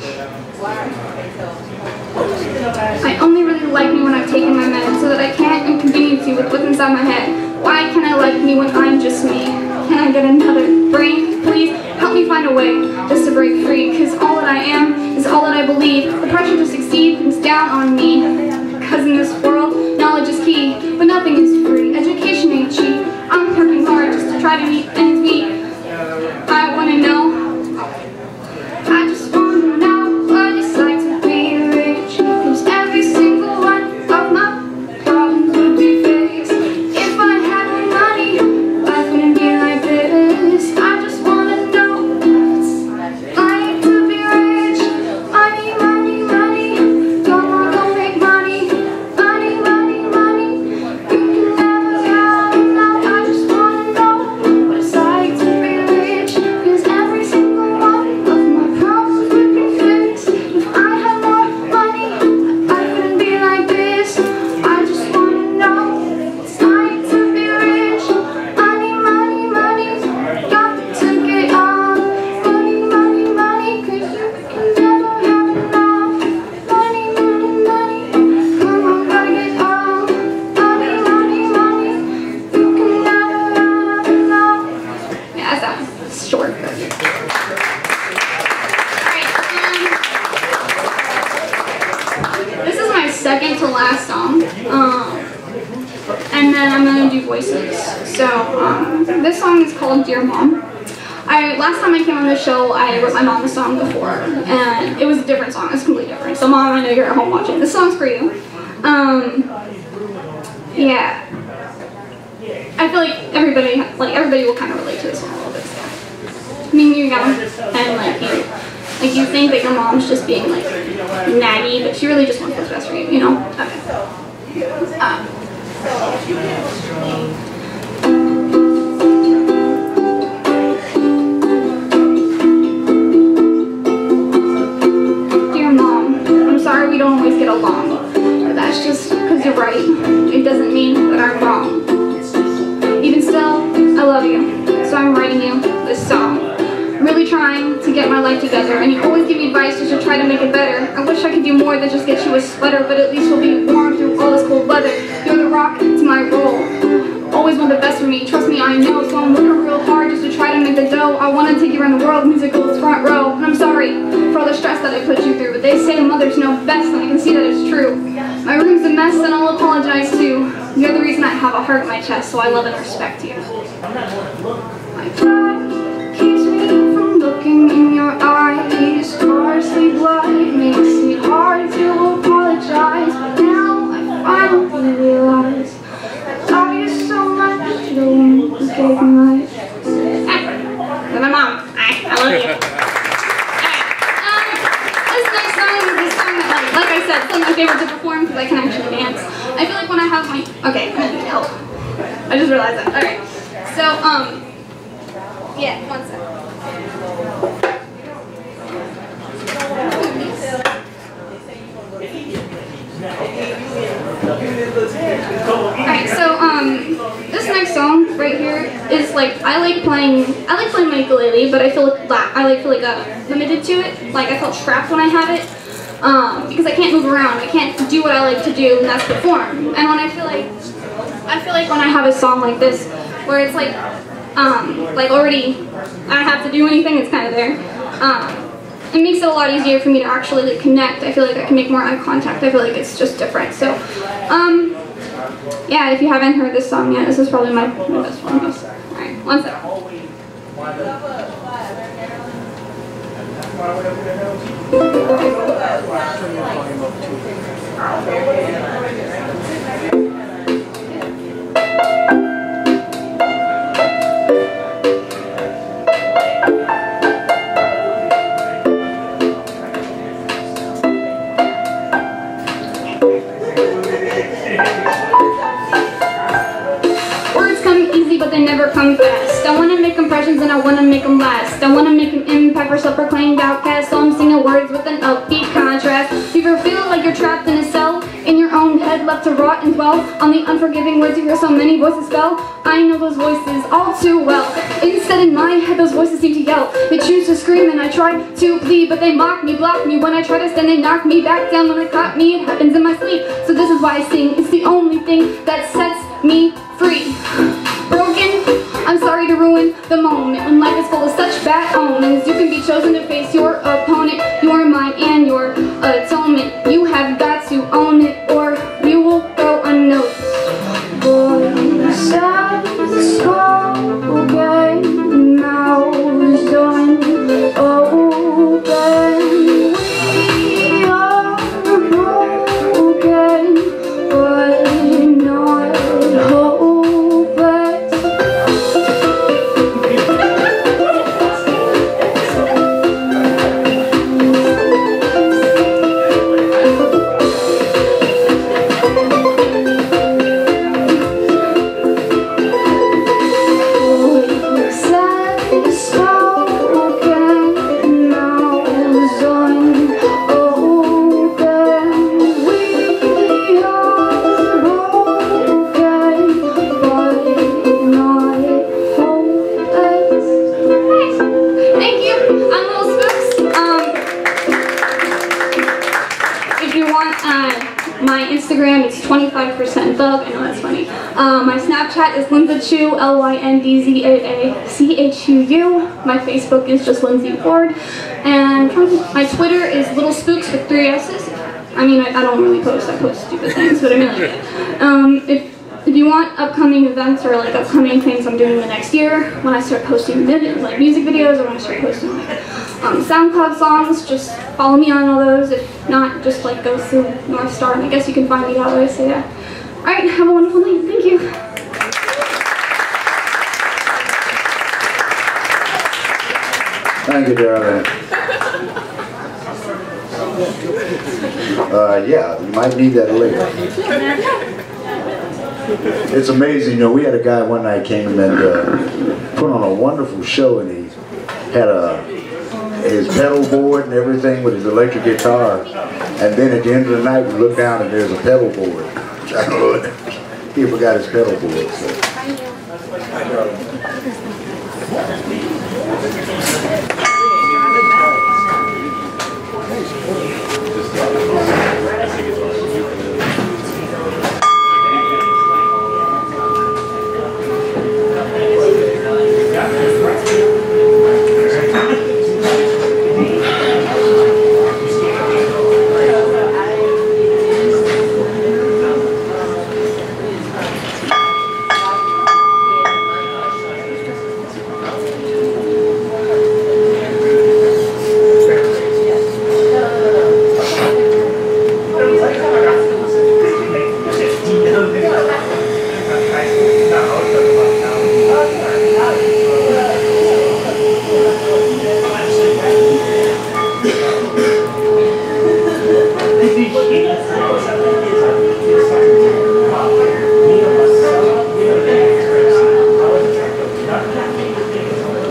I only really like me when I've taken my meds so that I can't inconvenience you with what's inside my head. Why can't I like me when I'm just me? Can I get another brain? Please help me find a way just to break free, because all that I am is all that I believe. The pressure to succeed comes down on me, because in this world, knowledge is key, but nothing is free. Education ain't cheap. I'm working hard just to try to meet ends meet. I want to know, I just want to know what it's like to be rich, because every single one of my problems would be fixed. If I had more money, life wouldn't be like this. I just want to know what it's like to be rich. Money, money, money, come on, go make money. Money, money, money, you can never have enough. I just want to know what it's like to be rich, because every single one of my problems would be fixed. If I had more money, life wouldn't be like this. I just want to know what it's like to be rich. Money, money, money, got to get on. Money, money, money, 'cause you can never have enough. Money, money, money, come on, gotta get on. Money, money, money, you can never have enough. Yeah, that's short. This is my second to last song, and then I'm gonna do voices. So this song is called Dear Mom. Last time I came on the show, I wrote my mom a song before, and it was a different song. It's completely different. So Mom, I know you're at home watching. This song's for you. Yeah. I feel like everybody will kind of relate to this one a little bit. I mean, you're young, and you think that your mom's just being like naggy, but she really just wants what's best for you, you know? Okay. Dear Mom, I'm sorry we don't always get along, but that's just because you're right. It doesn't mean that I'm wrong. Even still, I love you, so I'm writing you this song. I'm really trying to get my life together, and you always give me advice just to try to make it better. I wish I could do more than just get you a sweater, but at least you'll be warm through all this cold weather. You're the rock to my roll. Always want the best for me, trust me, I know. So I'm working real hard just to try to make the dough. I want to take you around the world, musical is front row. And I'm sorry for all the stress that I put you through, but they say mothers know best, and I can see that it's true. My room's a mess, and I'll apologize too. You're the reason I have a heart in my chest, so I love and respect you. My pride keeps me from looking in your eyes. Parsley blood makes it hard to apologize, but now I finally realize I love you so much. The one who gave me life. My mom, I love you. This next song is a song that, like I said, it's one of my favorite to perform because I can actually dance. I feel like when I have my, okay, I need help. I just realized that. All right. So, yeah, one second. Alright, so this next song right here is like I like playing my ukulele, but I feel limited to it. Like I felt trapped when I had it. Because I can't move around. I can't do what I like to do, and that's perform. And when I feel like when I have a song like this where it's like already I don't have to do anything, it's kind of there. It makes it a lot easier for me to actually connect. I feel like I can make more eye contact. I feel like it's just different. So, yeah, if you haven't heard this song yet, this is probably my best one. Alright, one second. But they never come fast. I want to make impressions and I want to make them last. I want to make an impact for self-proclaimed outcast. So I'm singing words with an upbeat contrast. You ever feel like you're trapped in a cell, in your own head, left to rot and dwell on the unforgiving words you hear so many voices spell? I know those voices all too well. Instead in my head those voices seem to yell. They choose to scream and I try to plead, but they mock me, block me. When I try to stand they knock me back down. When they clap me it happens in my sleep. So this is why I sing. It's the only thing that sets me free. Broken, I'm sorry to ruin the moment when life is full of such bad omens. You can be chosen to face your opponent, your mind and your atonement. You have got to own it or you will go unnoticed. Voices spoken, mouths done open. We are broken, but not hopeless. My Instagram is 25% thug. I know that's funny. My Snapchat is Lyndze, LYNDZAACHUU. My Facebook is just Lindsay Ward. And my Twitter is Lil Spooks with 3 S's. I mean, I don't really post. I post stupid things, but I mean, like, if you want upcoming events or like upcoming things I'm doing the next year, when I start posting like music videos or when I start posting like SoundCloud songs, just follow me on all those. If not, just like go through Northstar, and I guess you can find me that way. So yeah. All right, have a wonderful night. Thank you. Thank you, darling. Yeah, you might need that later. It's amazing, you know, we had a guy one night came and put on a wonderful show, and he had his pedal board and everything with his electric guitar, and then at the end of the night we look down and there's a pedal board. I don't know, he forgot his pedal board. So.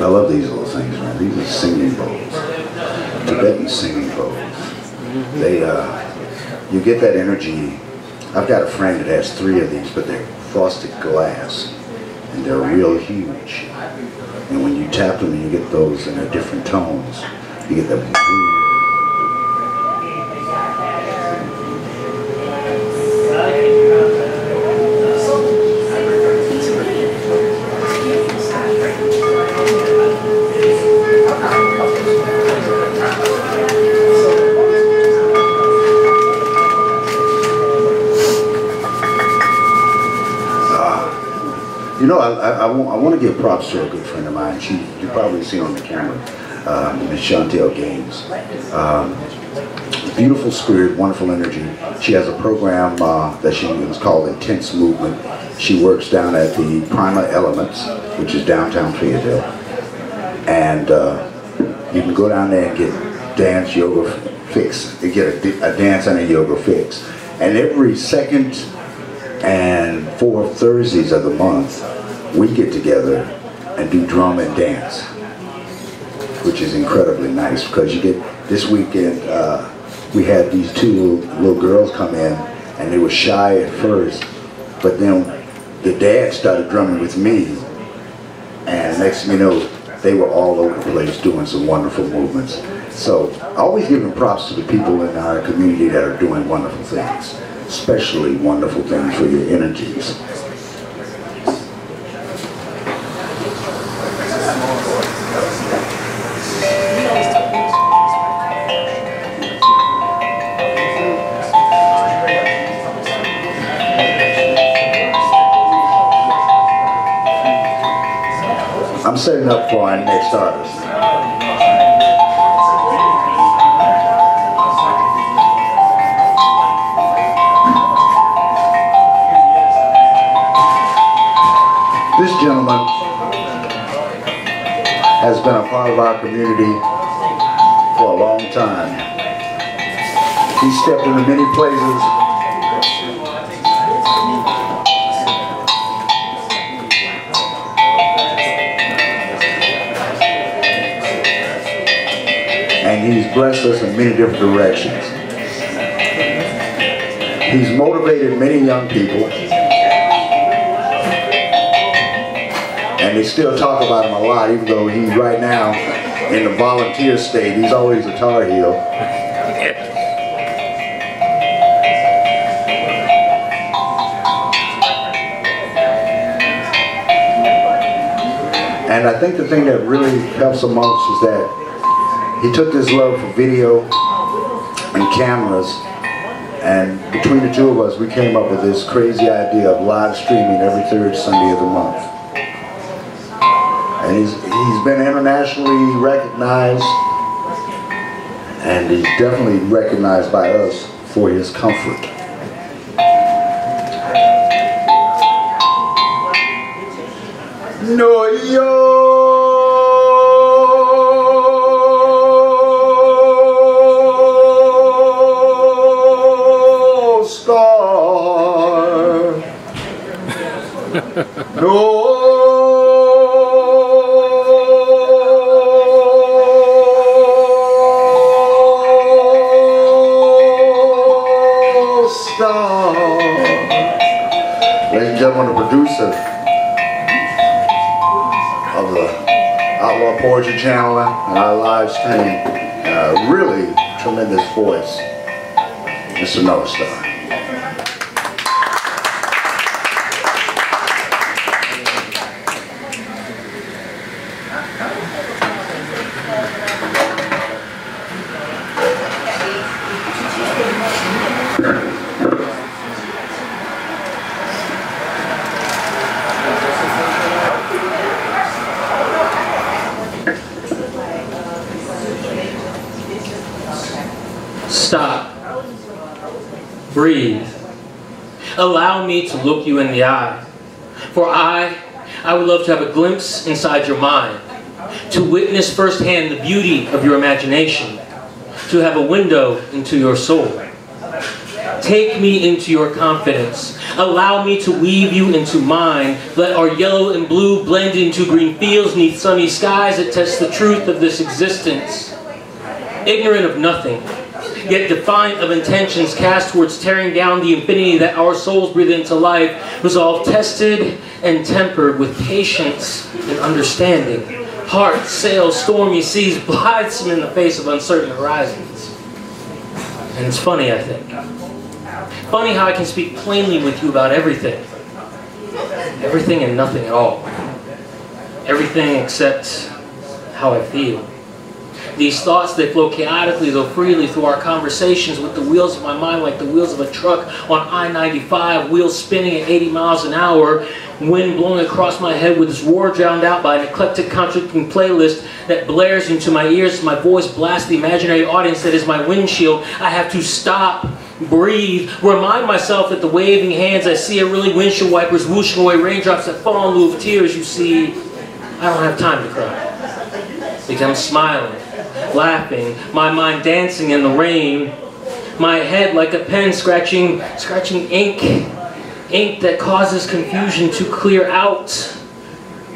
I love these little things, man. These are singing bowls. Tibetan singing bowls. They, you get that energy. I've got a friend that has 3 of these, but they're frosted glass, and they're real huge. And when you tap them and you get those in their different tones, you get that weird. You know, I want to give props to a good friend of mine. You probably see on the camera, Miss Chantel Gaines. Beautiful spirit, wonderful energy. She has a program that she was called Intense Movement. She works down at the Primal Elements, which is downtown Fayetteville. And you can go down there and get dance yoga fix. You get a dance and a yoga fix. And every second and 4th Thursdays of the month, we get together and do drum and dance, which is incredibly nice because you get, this weekend, we had these 2 little girls come in and they were shy at first, but then the dad started drumming with me And next thing you know, they were all over the place doing some wonderful movements. So always giving props to the people in our community that are doing wonderful things, especially wonderful things for your energies. I'm setting up for our next artist. This gentleman has been a part of our community for a long time. He stepped into many places. And he's blessed us in many different directions. He's motivated many young people, and they still talk about him a lot, even though he's right now in the volunteer state. He's always a Tar Heel. And I think the thing that really helps him most is that he took this love for video and cameras, and between the two of us, we came up with this crazy idea of live streaming every third Sunday of the month. And he's been internationally recognized, and he's definitely recognized by us for his comfort. No, yo. Northstar. Ladies and gentlemen, the producer of the Outlaw Poetry Channel and our live stream, really tremendous voice, Mr. Northstar. Stop. Breathe. Allow me to look you in the eye. For I would love to have a glimpse inside your mind, to witness firsthand the beauty of your imagination, to have a window into your soul. Take me into your confidence. Allow me to weave you into mine. Let our yellow and blue blend into green fields neath sunny skies that test the truth of this existence. Ignorant of nothing, yet defiant of intentions cast towards tearing down the infinity that our souls breathe into life, resolve tested and tempered with patience and understanding. Heart sails stormy seas, blithesome in the face of uncertain horizons. And it's funny, I think. Funny how I can speak plainly with you about everything. Everything and nothing at all. Everything except how I feel. These thoughts, they flow chaotically though freely through our conversations with the wheels of my mind like the wheels of a truck on I-95, wheels spinning at 80 miles an hour, wind blowing across my head with this roar drowned out by an eclectic contradicting playlist that blares into my ears. My voice blasts the imaginary audience that is my windshield. I have to stop, breathe, remind myself that the waving hands I see are really windshield wipers whooshing away raindrops that fall in lieu of tears. You see, I don't have time to cry. Because I'm smiling, laughing, my mind dancing in the rain, my head like a pen scratching ink that causes confusion to clear out,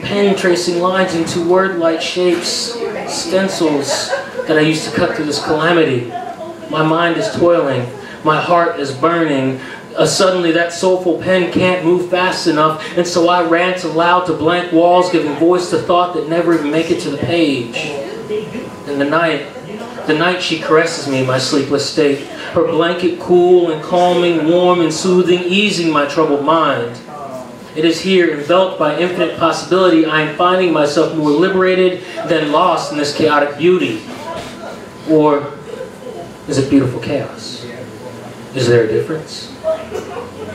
pen tracing lines into word-like shapes, stencils that I used to cut through this calamity. My mind is toiling, my heart is burning, Suddenly that soulful pen can't move fast enough, and so I rant aloud to blank walls, giving voice to thought that never even make it to the page. And the night she caresses me in my sleepless state, her blanket cool and calming, warm and soothing, easing my troubled mind. It is here, enveloped by infinite possibility, I am finding myself more liberated than lost in this chaotic beauty. Or is it beautiful chaos? Is there a difference?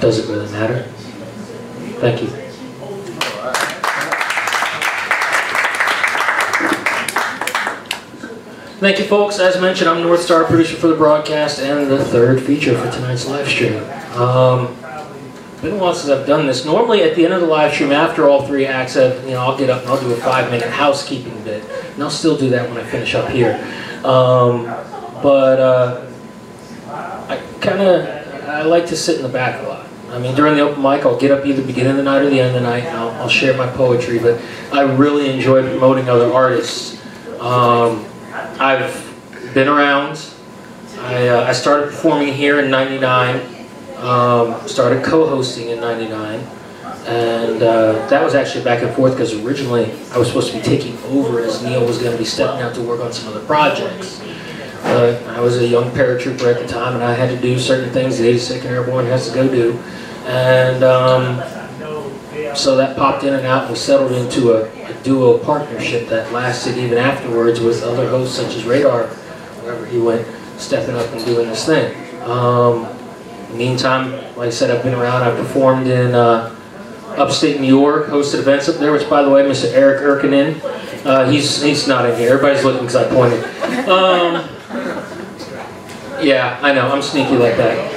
Does it really matter? Thank you. Thank you, folks. As mentioned, I'm Northstar, producer for the broadcast and the third feature for tonight's live stream. Been a while since I've done this. Normally, at the end of the live stream, after all three acts, I'll get up and I'll do a 5-minute housekeeping bit, and I'll still do that when I finish up here. I like to sit in the back a lot. I mean, during the open mic, I'll get up either beginning of the night or the end of the night, and I'll share my poetry, but I really enjoy promoting other artists. I've been around. I started performing here in '99, started co-hosting in '99, and that was actually back and forth because originally I was supposed to be taking over as Neil was going to be stepping out to work on some other projects. I was a young paratrooper at the time, and I had to do certain things the 82nd Airborne has to go do. And so that popped in and out, and we settled into a duo partnership that lasted even afterwards with other hosts such as Radar, wherever he went, stepping up and doing this thing. Meantime, like I said, I've been around. I've performed in upstate New York, hosted events up there, which, by the way, Mr. Eric Erkinen, he's not in here. Everybody's looking because I pointed. Yeah, I know, I'm sneaky like that.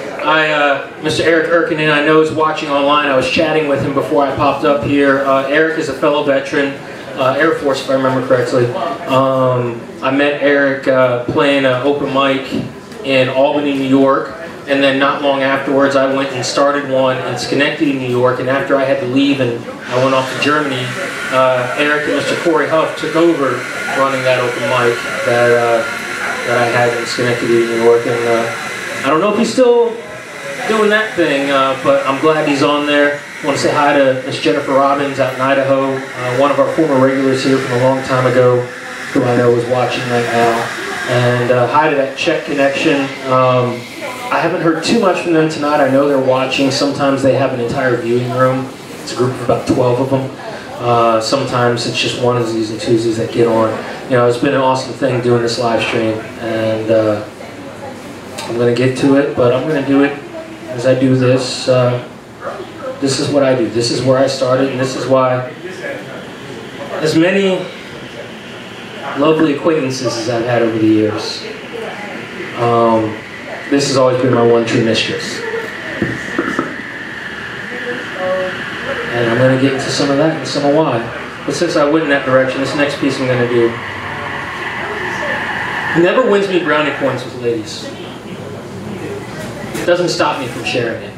Mr. Eric Erkinen, I know, is watching online. I was chatting with him before I popped up here. Eric is a fellow veteran, Air Force if I remember correctly. I met Eric playing an open mic in Albany, New York, and then not long afterwards I went and started one in Schenectady, New York, and after I had to leave and I went off to Germany, Eric and Mr. Corey Huff took over running that open mic that I had in Schenectady, New York, and I don't know if he's still doing that thing, but I'm glad he's on there. I want to say hi to Miss Jennifer Robbins out in Idaho, one of our former regulars here from a long time ago, who I know is watching right now. And hi to that Czech connection. I haven't heard too much from them tonight. I know they're watching. Sometimes they have an entire viewing room. It's a group of about 12 of them. Sometimes it's just onesies and twosies that get on. You know, it's been an awesome thing doing this live stream, and I'm going to get to it, but I'm going to do it as I do this. This is what I do. This is where I started, and this is why, as many lovely acquaintances as I've had over the years, this has always been my one true mistress. And I'm going to get into some of that and some of why. But since I went in that direction, this next piece I'm going to do never wins me brownie points with ladies. It doesn't stop me from sharing it.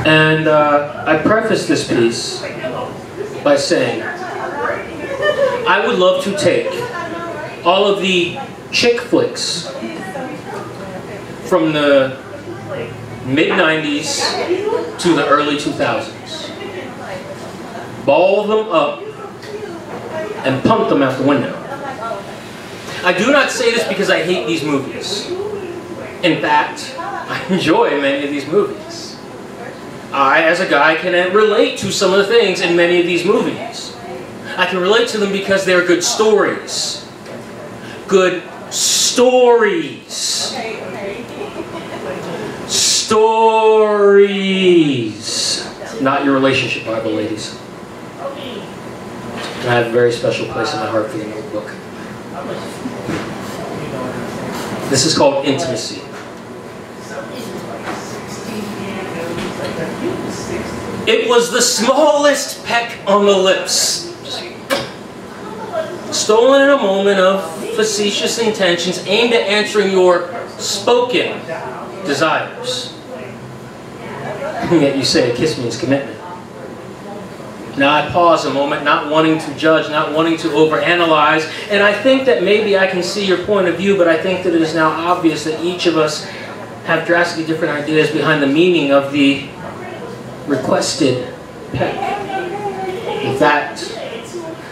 And I preface this piece by saying, I would love to take all of the chick flicks from the mid-90s to the early 2000s, ball them up, and pump them out the window. I do not say this because I hate these movies. In fact, I enjoy many of these movies. I, as a guy, can relate to some of the things in many of these movies. I can relate to them because they're good stories. Good stories. Stories. Not your relationship Bible, ladies. And I have a very special place in my heart for the notebook. This is called Intimacy. It was the smallest peck on the lips, stolen in a moment of facetious intentions aimed at answering your spoken desires. And yet you say a kiss means commitment. Now I pause a moment, not wanting to judge, not wanting to overanalyze, and I think that maybe I can see your point of view, but I think that it is now obvious that each of us have drastically different ideas behind the meaning of the requested peck. In fact,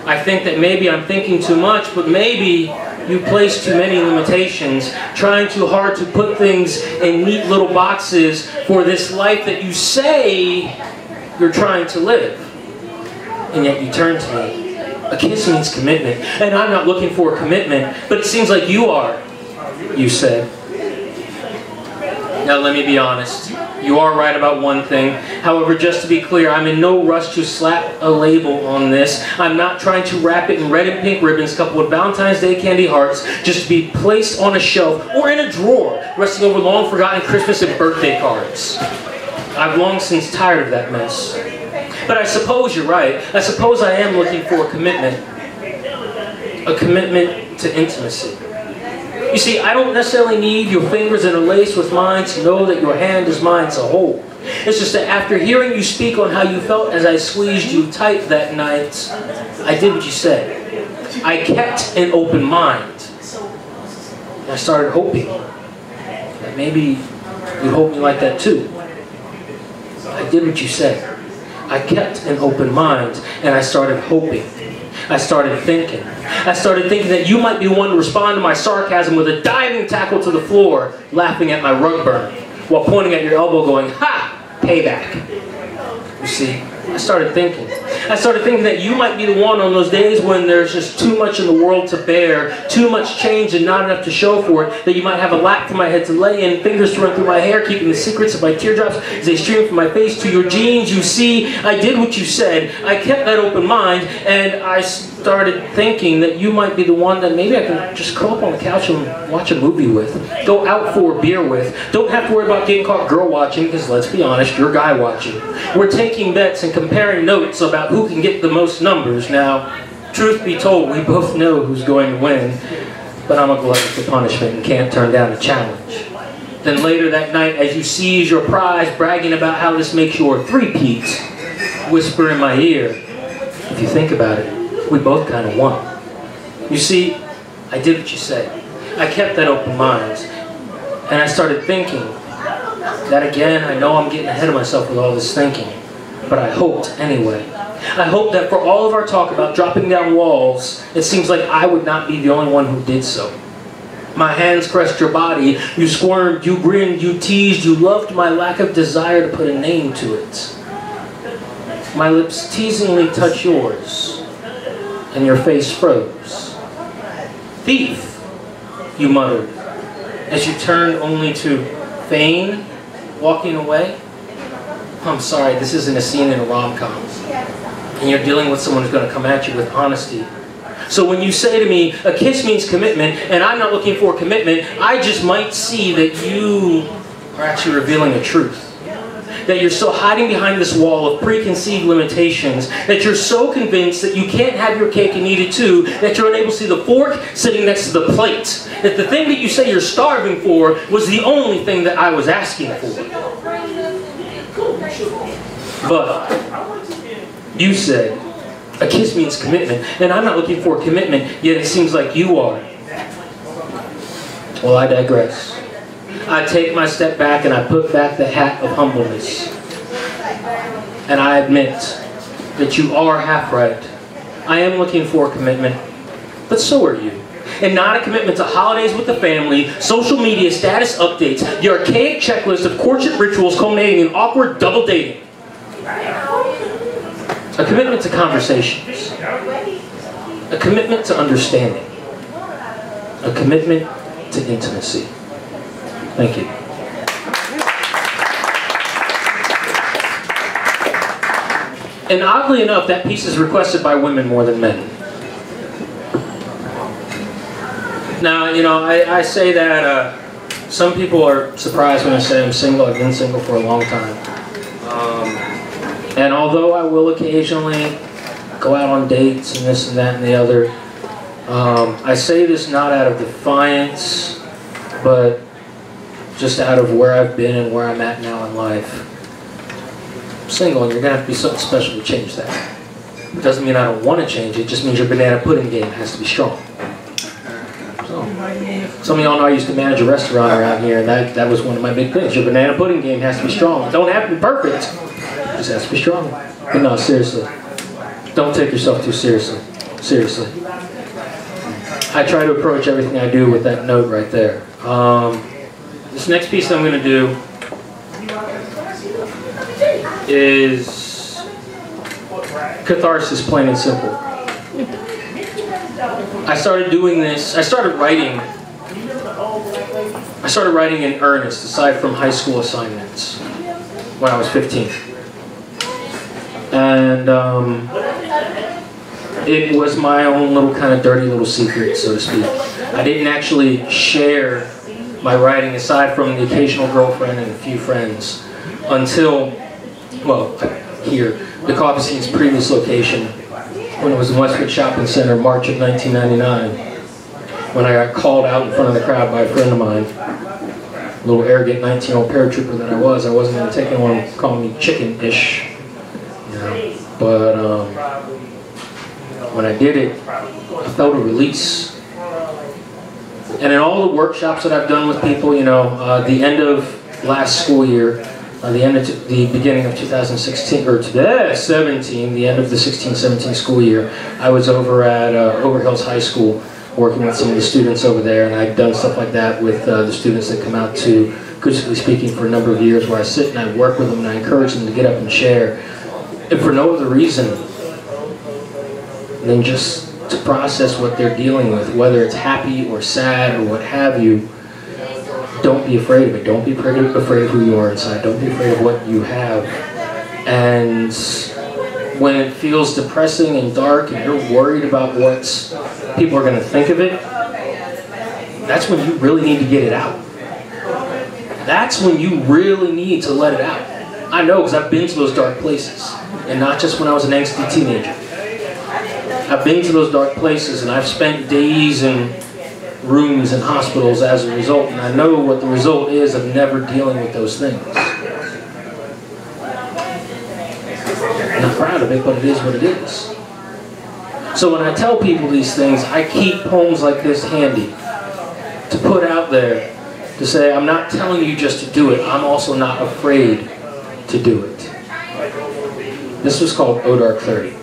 I think that maybe I'm thinking too much, but maybe you place too many limitations, trying too hard to put things in neat little boxes for this life that you say you're trying to live. And yet you turn to me. A kiss means commitment, and I'm not looking for a commitment, but it seems like you are, you said. Now let me be honest. You are right about one thing. However, just to be clear, I'm in no rush to slap a label on this. I'm not trying to wrap it in red and pink ribbons coupled with Valentine's Day candy hearts just to be placed on a shelf or in a drawer, resting over long forgotten Christmas and birthday cards. I've long since tired of that mess. But I suppose you're right. I suppose I am looking for a commitment. A commitment to intimacy. You see, I don't necessarily need your fingers in a lace with mine to know that your hand is mine to hold. It's just that after hearing you speak on how you felt as I squeezed you tight that night, I did what you said. I kept an open mind. And I started hoping that maybe you'd hold me like that too. I did what you said. I kept an open mind, and I started hoping. I started thinking. I started thinking that you might be the one to respond to my sarcasm with a diving tackle to the floor, laughing at my rug burn, while pointing at your elbow going, "Ha! Payback." You see, I started thinking. I started thinking that you might be the one on those days when there's just too much in the world to bear, too much change and not enough to show for it, that you might have a lap for my head to lay in, fingers to run through my hair, keeping the secrets of my teardrops as they stream from my face to your jeans. You see, I did what you said. I kept that open mind, and I started thinking that you might be the one that maybe I can just curl up on the couch and watch a movie with, go out for a beer with. Don't have to worry about getting caught girl watching, because let's be honest, you're guy watching. We're taking bets and comparing notes about who can get the most numbers. Now, truth be told, we both know who's going to win, but I'm a glutton for punishment and can't turn down a challenge. Then later that night, as you seize your prize, bragging about how this makes you a three-peat, whisper in my ear, if you think about it, we both kind of won. You see, I did what you said. I kept that open mind. And I started thinking that again, I know I'm getting ahead of myself with all this thinking, but I hoped anyway. I hoped that for all of our talk about dropping down walls, it seems like I would not be the only one who did so. My hands caressed your body, you squirmed, you grinned, you teased, you loved my lack of desire to put a name to it. My lips teasingly touched yours, and your face froze. "Thief," you muttered, as you turned only to feign walking away. I'm sorry, this isn't a scene in a rom-com. And you're dealing with someone who's going to come at you with honesty. So when you say to me, a kiss means commitment, and I'm not looking for commitment, I just might see that you are actually revealing a truth. That you're still hiding behind this wall of preconceived limitations, that you're so convinced that you can't have your cake and eat it too, that you're unable to see the fork sitting next to the plate, that the thing that you say you're starving for was the only thing that I was asking for. But you said, a kiss means commitment, and I'm not looking for a commitment, yet it seems like you are. Well, I digress. I take my step back and I put back the hat of humbleness. And I admit that you are half right. I am looking for a commitment, but so are you. And not a commitment to holidays with the family, social media status updates, the archaic checklist of courtship rituals culminating in awkward double dating. A commitment to conversations. A commitment to understanding. A commitment to intimacy. Thank you. And oddly enough, that piece is requested by women more than men. Now, you know, I say that some people are surprised when I say I'm single. I've been single for a long time. And although I will occasionally go out on dates and this and that and the other, I say this not out of defiance, but just out of where I've been and where I'm at now in life. I'm single, and you're going to have to be something special to change that. It doesn't mean I don't want to change it, just means your banana pudding game has to be strong. So Some of y'all know I used to manage a restaurant around here, and that was one of my big things. Your banana pudding game has to be strong. It don't have to be perfect, it just has to be strong. But no, seriously, don't take yourself too seriously. Seriously. I try to approach everything I do with that note right there. This next piece I'm going to do is catharsis, plain and simple. I started doing this, I started writing in earnest, aside from high school assignments, when I was 15. And it was my own little kind of dirty little secret, so to speak. I didn't actually share my writing, aside from the occasional girlfriend and a few friends, until, well, here, the Coffee Scene's previous location, when it was in Westwood Shopping Center, March of 1999, when I got called out in front of the crowd by a friend of mine, a little arrogant 19-year-old paratrooper that I wasn't going to take anyone calling me chicken-ish, you know, but when I did it, I felt a release. And in all the workshops that I've done with people, you know, the end of last school year, the beginning of 2016, or 17, the end of the 16-17 school year, I was over at Overhills High School working with some of the students over there, and I'd done stuff like that with the students that come out to Acoustically Speaking for a number of years, where I sit and I work with them and I encourage them to get up and share, and for no other reason than just to process what they're dealing with, whether it's happy or sad or what have you. Don't be afraid of it. Don't be afraid of who you are inside. Don't be afraid of what you have. And when it feels depressing and dark and you're worried about what people are going to think of it, that's when you really need to get it out. That's when you really need to let it out. I know, because I've been to those dark places. And not just when I was an angsty teenager. I've been to those dark places, and I've spent days in rooms in hospitals as a result, and I know what the result is of never dealing with those things. I'm not proud of it, but it is what it is. So when I tell people these things, I keep poems like this handy to put out there, to say, I'm not telling you just to do it, I'm also not afraid to do it. This was called O Dark 30.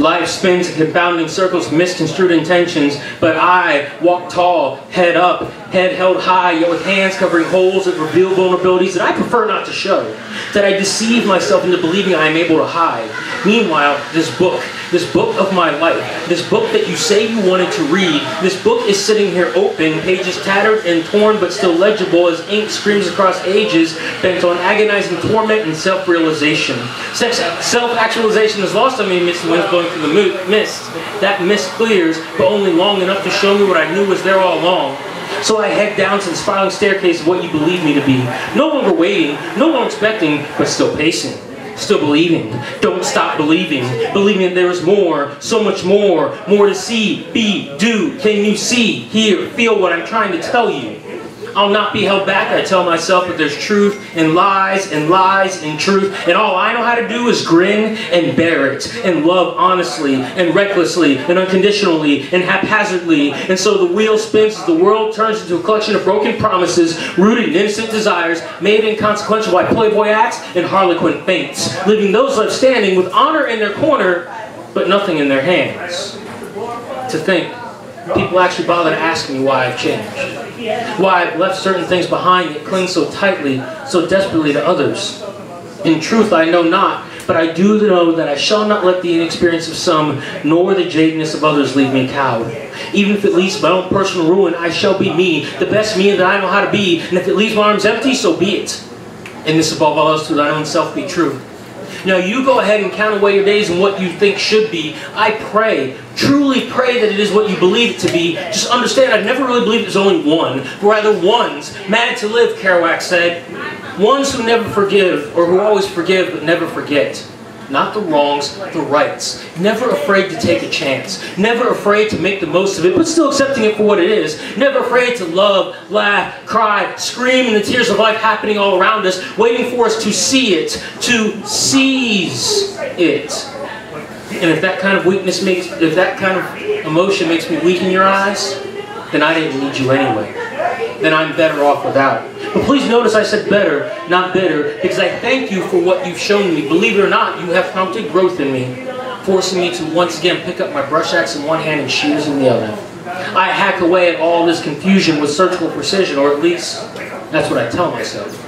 Life spins in confounding circles, misconstrued intentions, but I walk tall, head up, head held high, yet with hands covering holes that reveal vulnerabilities that I prefer not to show, that I deceive myself into believing I am able to hide. Meanwhile, this book of my life, this book that you say you wanted to read, this book is sitting here open, pages tattered and torn but still legible as ink screams across ages, bent on agonizing torment and self-realization. Self-actualization is lost on me amidst the winds blowing through the mist. That mist clears, but only long enough to show me what I knew was there all along. So I head down to the spiraling staircase of what you believe me to be. No longer waiting, no longer expecting, but still pacing. Still believing. Don't stop believing. Believing that there is more, so much more. More to see, be, do. Can you see, hear, feel what I'm trying to tell you? I'll not be held back, I tell myself, but there's truth and lies and truth. And all I know how to do is grin and bear it. And love honestly and recklessly and unconditionally and haphazardly. And so the wheel spins as the world turns into a collection of broken promises rooted in innocent desires made inconsequential by playboy acts and harlequin faints. Leaving those left standing with honor in their corner but nothing in their hands. To think people actually bother to ask me why I've changed. Why I've left certain things behind that cling so tightly, so desperately to others. In truth, I know not, but I do know that I shall not let the inexperience of some, nor the jadedness of others leave me cowed. Even if it leads to my own personal ruin, I shall be me, the best me that I know how to be, and if it leaves my arms empty, so be it. And this above all else to thine own self be true. Now you go ahead and count away your days and what you think should be. I pray, truly pray that it is what you believe it to be. Just understand, I've never really believed there's only one, but rather ones, mad to live, Kerouac said. Ones who never forgive, or who always forgive but never forget. Not the wrongs, the rights. Never afraid to take a chance. Never afraid to make the most of it, but still accepting it for what it is. Never afraid to love, laugh, cry, scream in the tears of life happening all around us, waiting for us to see it, to seize it. And if that kind of if that kind of emotion makes me weak in your eyes, then I didn't need you anyway. Then I'm better off without. But please notice I said better, not bitter, because I thank you for what you've shown me. Believe it or not, you have prompted growth in me, forcing me to once again pick up my brush axe in one hand and shears in the other. I hack away at all this confusion with surgical precision, or at least that's what I tell myself.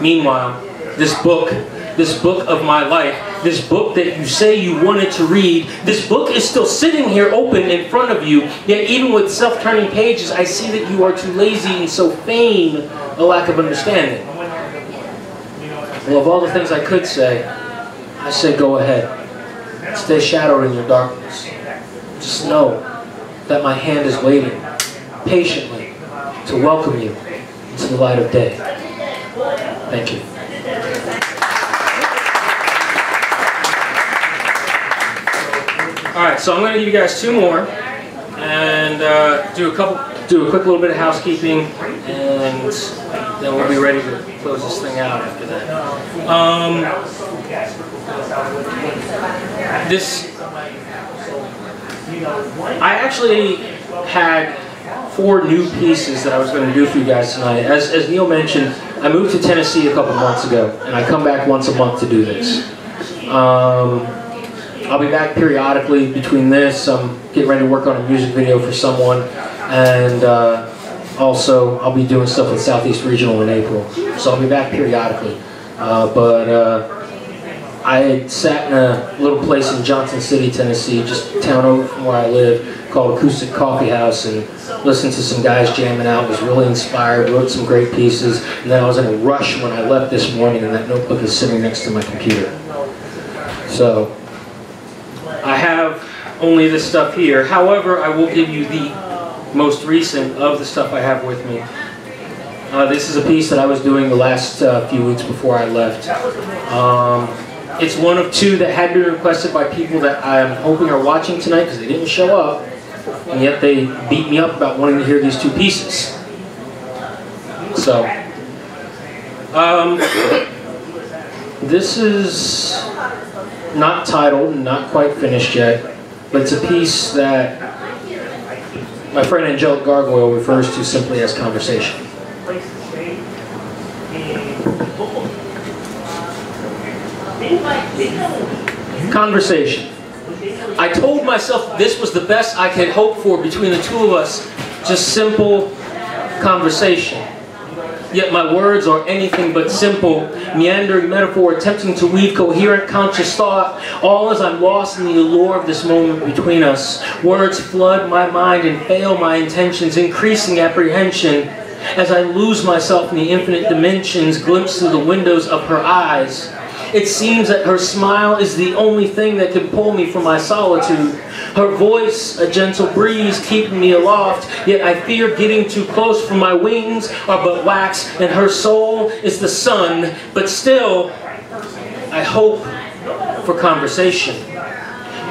Meanwhile, this book of my life, this book that you say you wanted to read, this book is still sitting here open in front of you, yet even with self-turning pages, I see that you are too lazy and so feign a lack of understanding. Well, of all the things I could say, I say go ahead. Stay shadowed in your darkness. Just know that my hand is waiting patiently to welcome you into the light of day. Thank you. Alright, so I'm going to give you guys two more and do a quick little bit of housekeeping, and then we'll be ready to close this thing out after that. I actually had 4 new pieces that I was going to do for you guys tonight. As Neil mentioned, I moved to Tennessee a couple months ago, and I come back once a month to do this. I'll be back periodically between this. I'm getting ready to work on a music video for someone, and also I'll be doing stuff with Southeast Regional in April. So I'll be back periodically. I had sat in a little place in Johnson City, Tennessee, just a town over from where I live, called Acoustic Coffee House, and listened to some guys jamming out, was really inspired, wrote some great pieces, and then I was in a rush when I left this morning, and that notebook is sitting next to my computer. So I have only this stuff here. However, I will give you the most recent of the stuff I have with me. This is a piece that I was doing the last few weeks before I left. It's one of 2 that had been requested by people that I'm hoping are watching tonight because they didn't show up, and yet they beat me up about wanting to hear these 2 pieces. So, this is not titled, not quite finished yet, but it's a piece that my friend Angelic Gargoyle refers to simply as conversation. Conversation. I told myself this was the best I could hope for between the 2 of us, just simple conversation. Yet my words are anything but simple, meandering metaphor attempting to weave coherent conscious thought, all as I'm lost in the allure of this moment between us. Words flood my mind and fail my intentions, increasing apprehension as I lose myself in the infinite dimensions glimpsed through the windows of her eyes. It seems that her smile is the only thing that can pull me from my solitude. Her voice, a gentle breeze keeping me aloft, yet I fear getting too close, for my wings are but wax, and her soul is the sun. But still, I hope for conversation.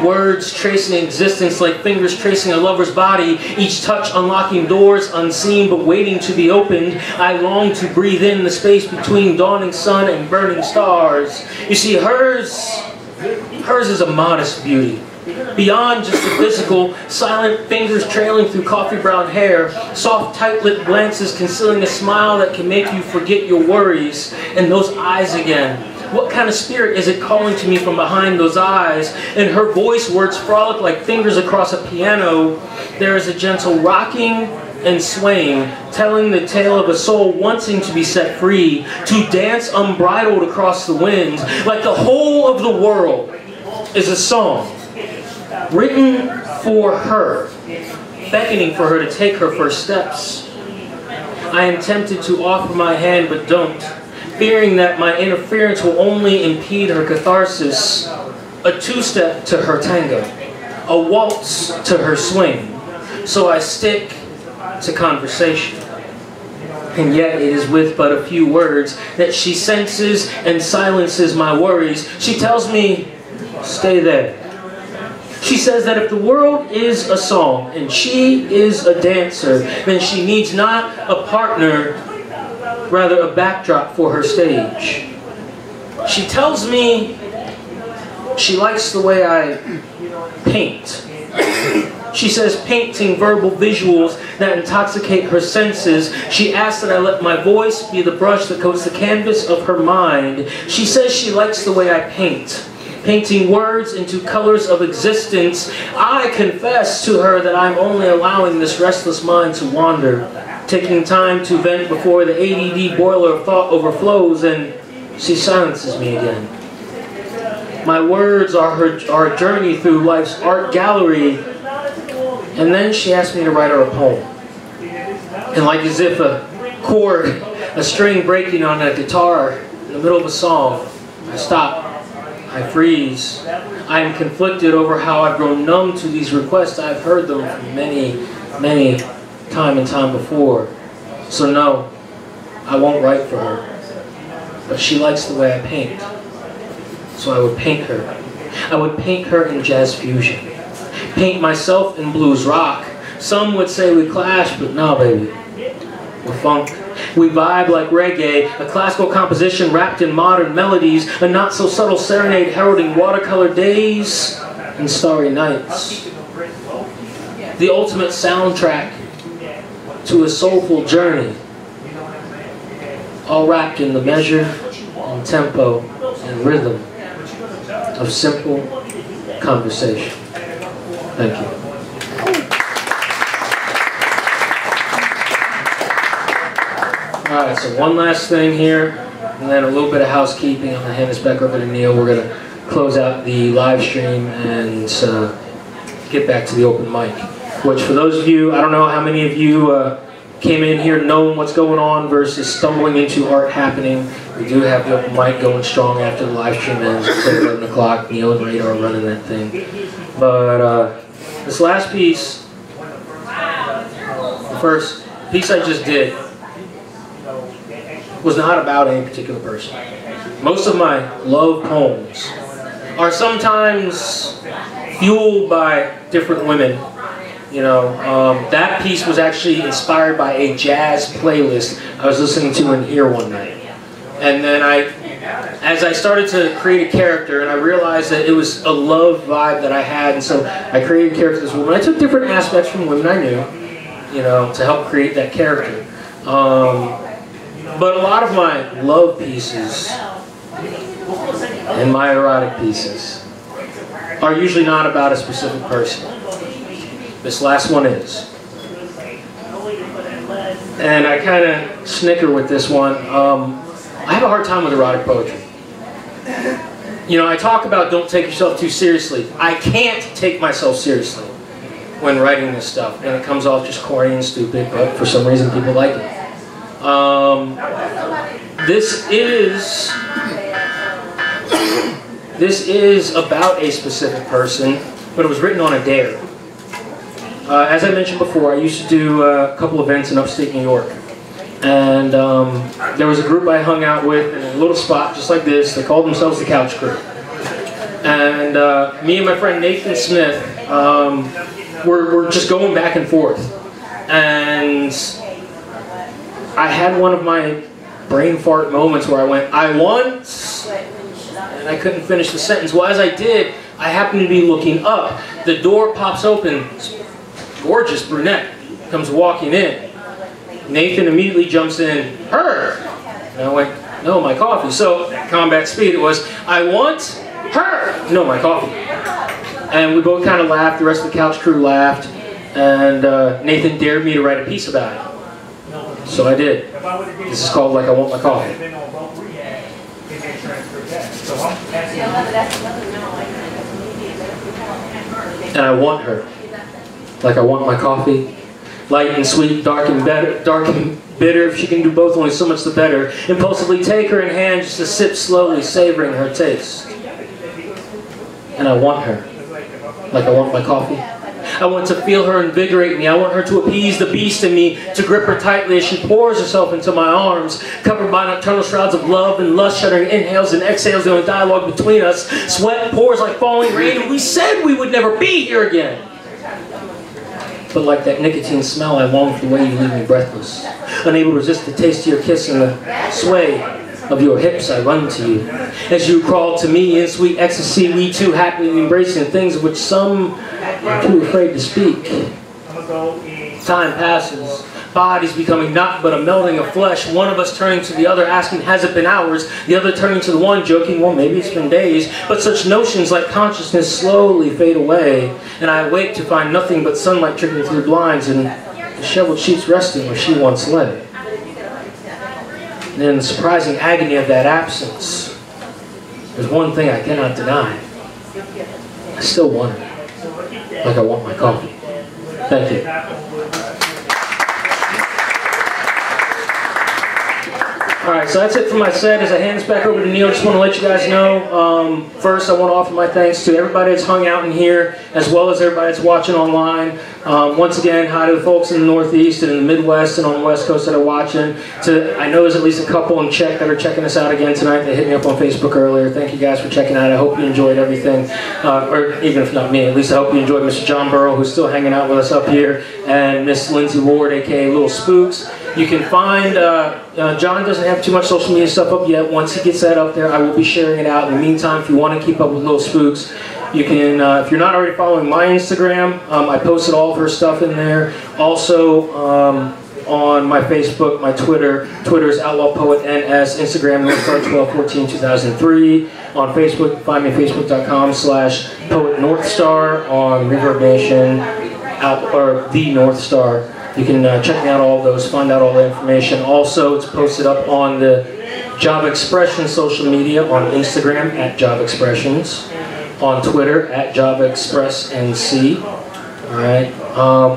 Words tracing existence like fingers tracing a lover's body, each touch unlocking doors unseen but waiting to be opened. I long to breathe in the space between dawning sun and burning stars. You see, hers is a modest beauty. Beyond just the physical, silent fingers trailing through coffee brown hair, soft tight-lipped glances concealing a smile that can make you forget your worries, and those eyes again. What kind of spirit is it calling to me from behind those eyes? In her voice, words frolic like fingers across a piano. There is a gentle rocking and swaying, telling the tale of a soul wanting to be set free, to dance unbridled across the wind. Like the whole of the world is a song written for her, beckoning for her to take her first steps. I am tempted to offer my hand but don't, fearing that my interference will only impede her catharsis. A two-step to her tango, a waltz to her swing. So I stick to conversation. And yet it is with but a few words that she senses and silences my worries. She tells me, stay there. She says that if the world is a song and she is a dancer, then she needs not a partner, rather a backdrop for her stage. She tells me she likes the way I paint. She says painting verbal visuals that intoxicate her senses. She asks that I let my voice be the brush that coats the canvas of her mind. She says she likes the way I paint, painting words into colors of existence. I confess to her that I'm only allowing this restless mind to wander, taking time to vent before the ADD boiler of thought overflows, and she silences me again. My words are our journey through life's art gallery, and then she asked me to write her a poem. And like as if a chord, a string breaking on a guitar in the middle of a song, I stop, I freeze. I am conflicted over how I've grown numb to these requests. I've heard them from many time before. So no, I won't write for her. But she likes the way I paint. So I would paint her. I would paint her in jazz fusion. Paint myself in blues rock. Some would say we clash, but no, baby. We're funk. We vibe like reggae, a classical composition wrapped in modern melodies, a not-so-subtle serenade heralding watercolor days and starry nights. The ultimate soundtrack to a soulful journey, all wrapped in the measure and tempo and rhythm of simple conversation. Thank you. Alright, so one last thing here, and then a little bit of housekeeping. I'm going to hand this back over to Neil. We're going to close out the live stream and get back to the open mic. Which, for those of you, I don't know how many of you came in here knowing what's going on versus stumbling into art happening. We do have the open mic going strong after the live stream ends. It's like 11 o'clock. Neil and Radar are running that thing. But this last piece, the first piece I just did, was not about any particular person. Most of my love poems are sometimes fueled by different women. You know, that piece was actually inspired by a jazz playlist I was listening to in here one night. And then as I started to create a character, and I realized that it was a love vibe that I had, and so I created a character as this woman. I took different aspects from women I knew, you know, to help create that character. But a lot of my love pieces and my erotic pieces are usually not about a specific person. This last one is. And I kind of snicker with this one. I have a hard time with erotic poetry. You know, I talk about don't take yourself too seriously. I can't take myself seriously when writing this stuff. And it comes off just corny and stupid, but for some reason people like it. This is about a specific person, but it was written on a dare. As I mentioned before, I used to do a couple events in upstate New York. And there was a group I hung out with in a little spot just like this. They called themselves the Couch Crew. And me and my friend Nathan Smith were just going back and forth. And I had one of my brain fart moments where I went, I want, and I couldn't finish the sentence. Well, as I did, I happened to be looking up. The door pops open. Gorgeous brunette comes walking in. Nathan immediately jumps in, her! And I went, no, my coffee. So, at combat speed, it was, I want her! No, my coffee. And we both kind of laughed. The rest of the Couch Crew laughed. And Nathan dared me to write a piece about it. So I did. This is called Like I Want My Coffee. And I want her. Like I want my coffee. Light and sweet, dark and bitter. If she can do both, only so much the better. Impulsively take her in hand just to sip slowly, savoring her taste. And I want her. Like I want my coffee. I want to feel her invigorate me. I want her to appease the beast in me, to grip her tightly as she pours herself into my arms, covered by nocturnal shrouds of love and lust, shuddering inhales and exhales, the only dialogue between us. Sweat pours like falling rain, and we said we would never be here again. But like that nicotine smell, I long for the way you leave me breathless, unable to resist the taste of your kiss and the sway of your hips I run to you. As you crawl to me in sweet ecstasy, we too happily embracing things of which some are too afraid to speak. Time passes. Bodies becoming not but a melding of flesh. One of us turning to the other asking, has it been hours? The other turning to the one joking, well, maybe it's been days. But such notions like consciousness slowly fade away, and I awake to find nothing but sunlight trickling through blinds and disheveled sheets resting where she once lay. And in the surprising agony of that absence, there's one thing I cannot deny. I still want it, like I want my coffee. Thank you. Alright, so that's it for my set. As I hand this back over to Neil, I just want to let you guys know, first I want to offer my thanks to everybody that's hung out in here, as well as everybody that's watching online. Once again, hi to the folks in the Northeast and in the Midwest and on the West Coast that are watching. I know there's at least a couple in Czech that are checking us out again tonight. They hit me up on Facebook earlier. Thank you guys for checking out. I hope you enjoyed everything, or even if not me, at least I hope you enjoyed Mr. Jon Burrill, who's still hanging out with us up here, and Miss Lyndze Ward, aka Lil Spooks. You can find, John doesn't have too much social media stuff up yet. Once he gets that up there, I will be sharing it out. In the meantime, if you want to keep up with Lil Spooks, you can, if you're not already following my Instagram, I posted all of her stuff in there. Also, on my Facebook, my Twitter is OutlawPoetNS, Instagram, Northstar 12/14/2003. On Facebook, find me at facebook.com/PoetNorthstar, on Reverbnation, or The Northstar. You can check me out all of those, find out all the information. Also, it's posted up on the Job Expressions social media, on Instagram at Job Expressions, on Twitter at Job Express NC, all right,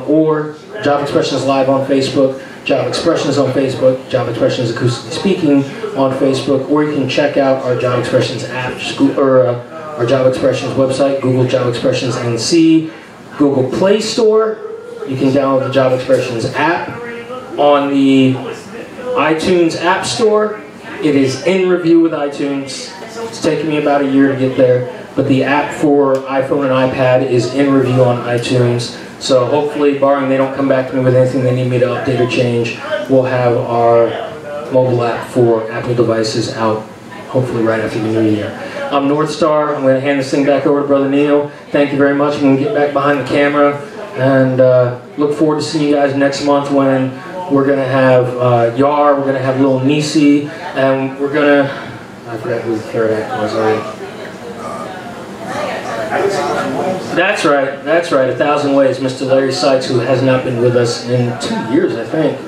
or Job Expressions Live on Facebook, Job Expressions on Facebook, Job Expressions Acoustically Speaking on Facebook, or you can check out our Job Expressions app, or our Job Expressions website, Google Job Expressions NC, Google Play Store. You can download the Job Expressions app. On the iTunes App Store, it is in review with iTunes. It's taken me about a year to get there, but the app for iPhone and iPad is in review on iTunes. So hopefully, barring they don't come back to me with anything they need me to update or change, we'll have our mobile app for Apple devices out hopefully right after the new year. I'm Northstar. I'm going to hand this thing back over to Brother Neil. Thank you very much. I'm going to get back behind the camera. And look forward to seeing you guys next month when we're going to have Yar, we're going to have Lil Nisi, and we're going to, I forgot who the third act was already. That's right, 1,000 Ways, Mr. Larry Sykes, who has not been with us in 2 years, I think.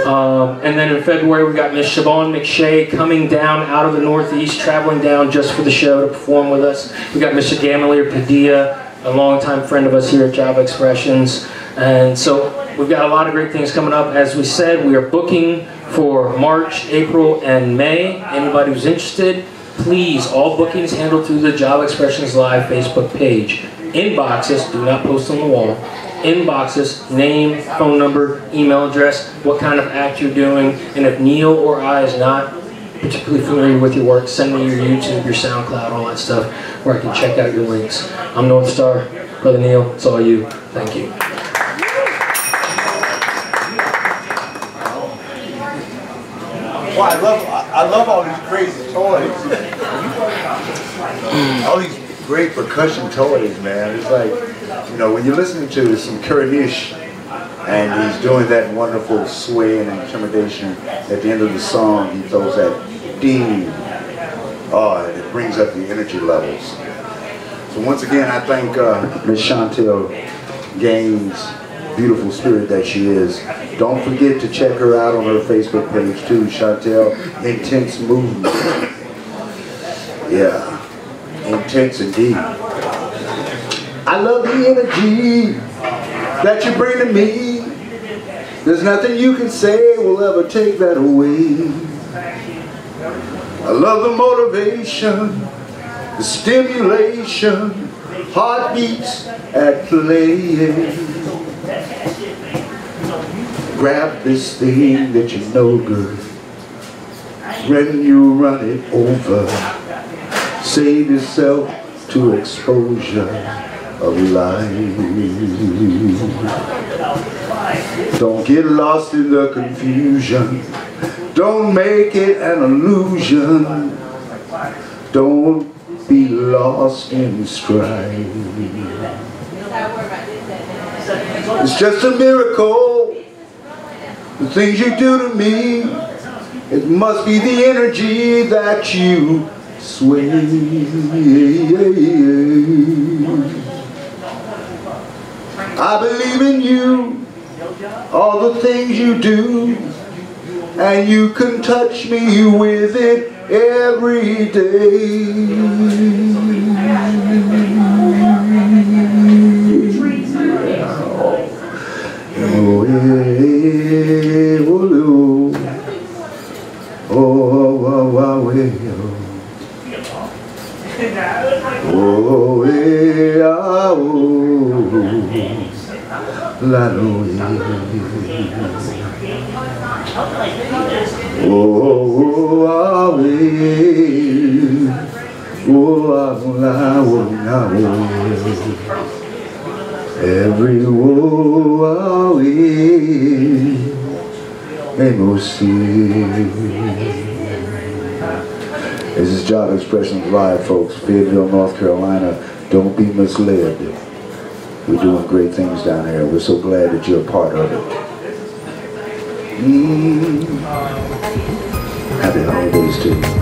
And then in February we got Miss Siobhan McShay coming down out of the Northeast, traveling down just for the show to perform with us. We got Mr. Gamalier Padilla, a longtime friend of us here at Job Expressions. And so we've got a lot of great things coming up. As we said, we are booking for March, April, and May. Anybody who's interested, please, all bookings handled through the Job Expressions Live Facebook page. Inboxes, do not post on the wall. Inboxes, name, phone number, email address, what kind of act you're doing, and if Neil or I is not particularly familiar with your work, send me your YouTube, your SoundCloud, all that stuff, where I can check out your links. I'm Northstar, Brother Neil, it's all you. Thank you. Well, I love all these crazy toys. All these great percussion toys, man. It's like, you know, when you're listening to some Kuranish and he's doing that wonderful sway and intimidation at the end of the song, he throws that ding. Oh, and it brings up the energy levels. So once again, I thank Miss Chantel Gaines, beautiful spirit that she is. Don't forget to check her out on her Facebook page too, Chantel Intense Movement. Yeah, intense indeed. I love the energy that you bring to me. There's nothing you can say will ever take that away. I love the motivation, the stimulation, heartbeats at play. Grab this thing that you know good. When you run it over, save yourself to exposure of life. Don't get lost in the confusion. Don't make it an illusion. Don't be lost in strife. It's just a miracle, the things you do to me. It must be the energy that you sway. I believe in you, all the things you do, and you can touch me with it every day. Oh, yeah, oh, oh, oh, oh, oh, yeah, oh, la, oh, every woe This is Job Expressions Live, folks. Fayetteville, North Carolina. Don't be misled. We're doing great things down here. We're so glad that you're a part of it. Happy holidays to you.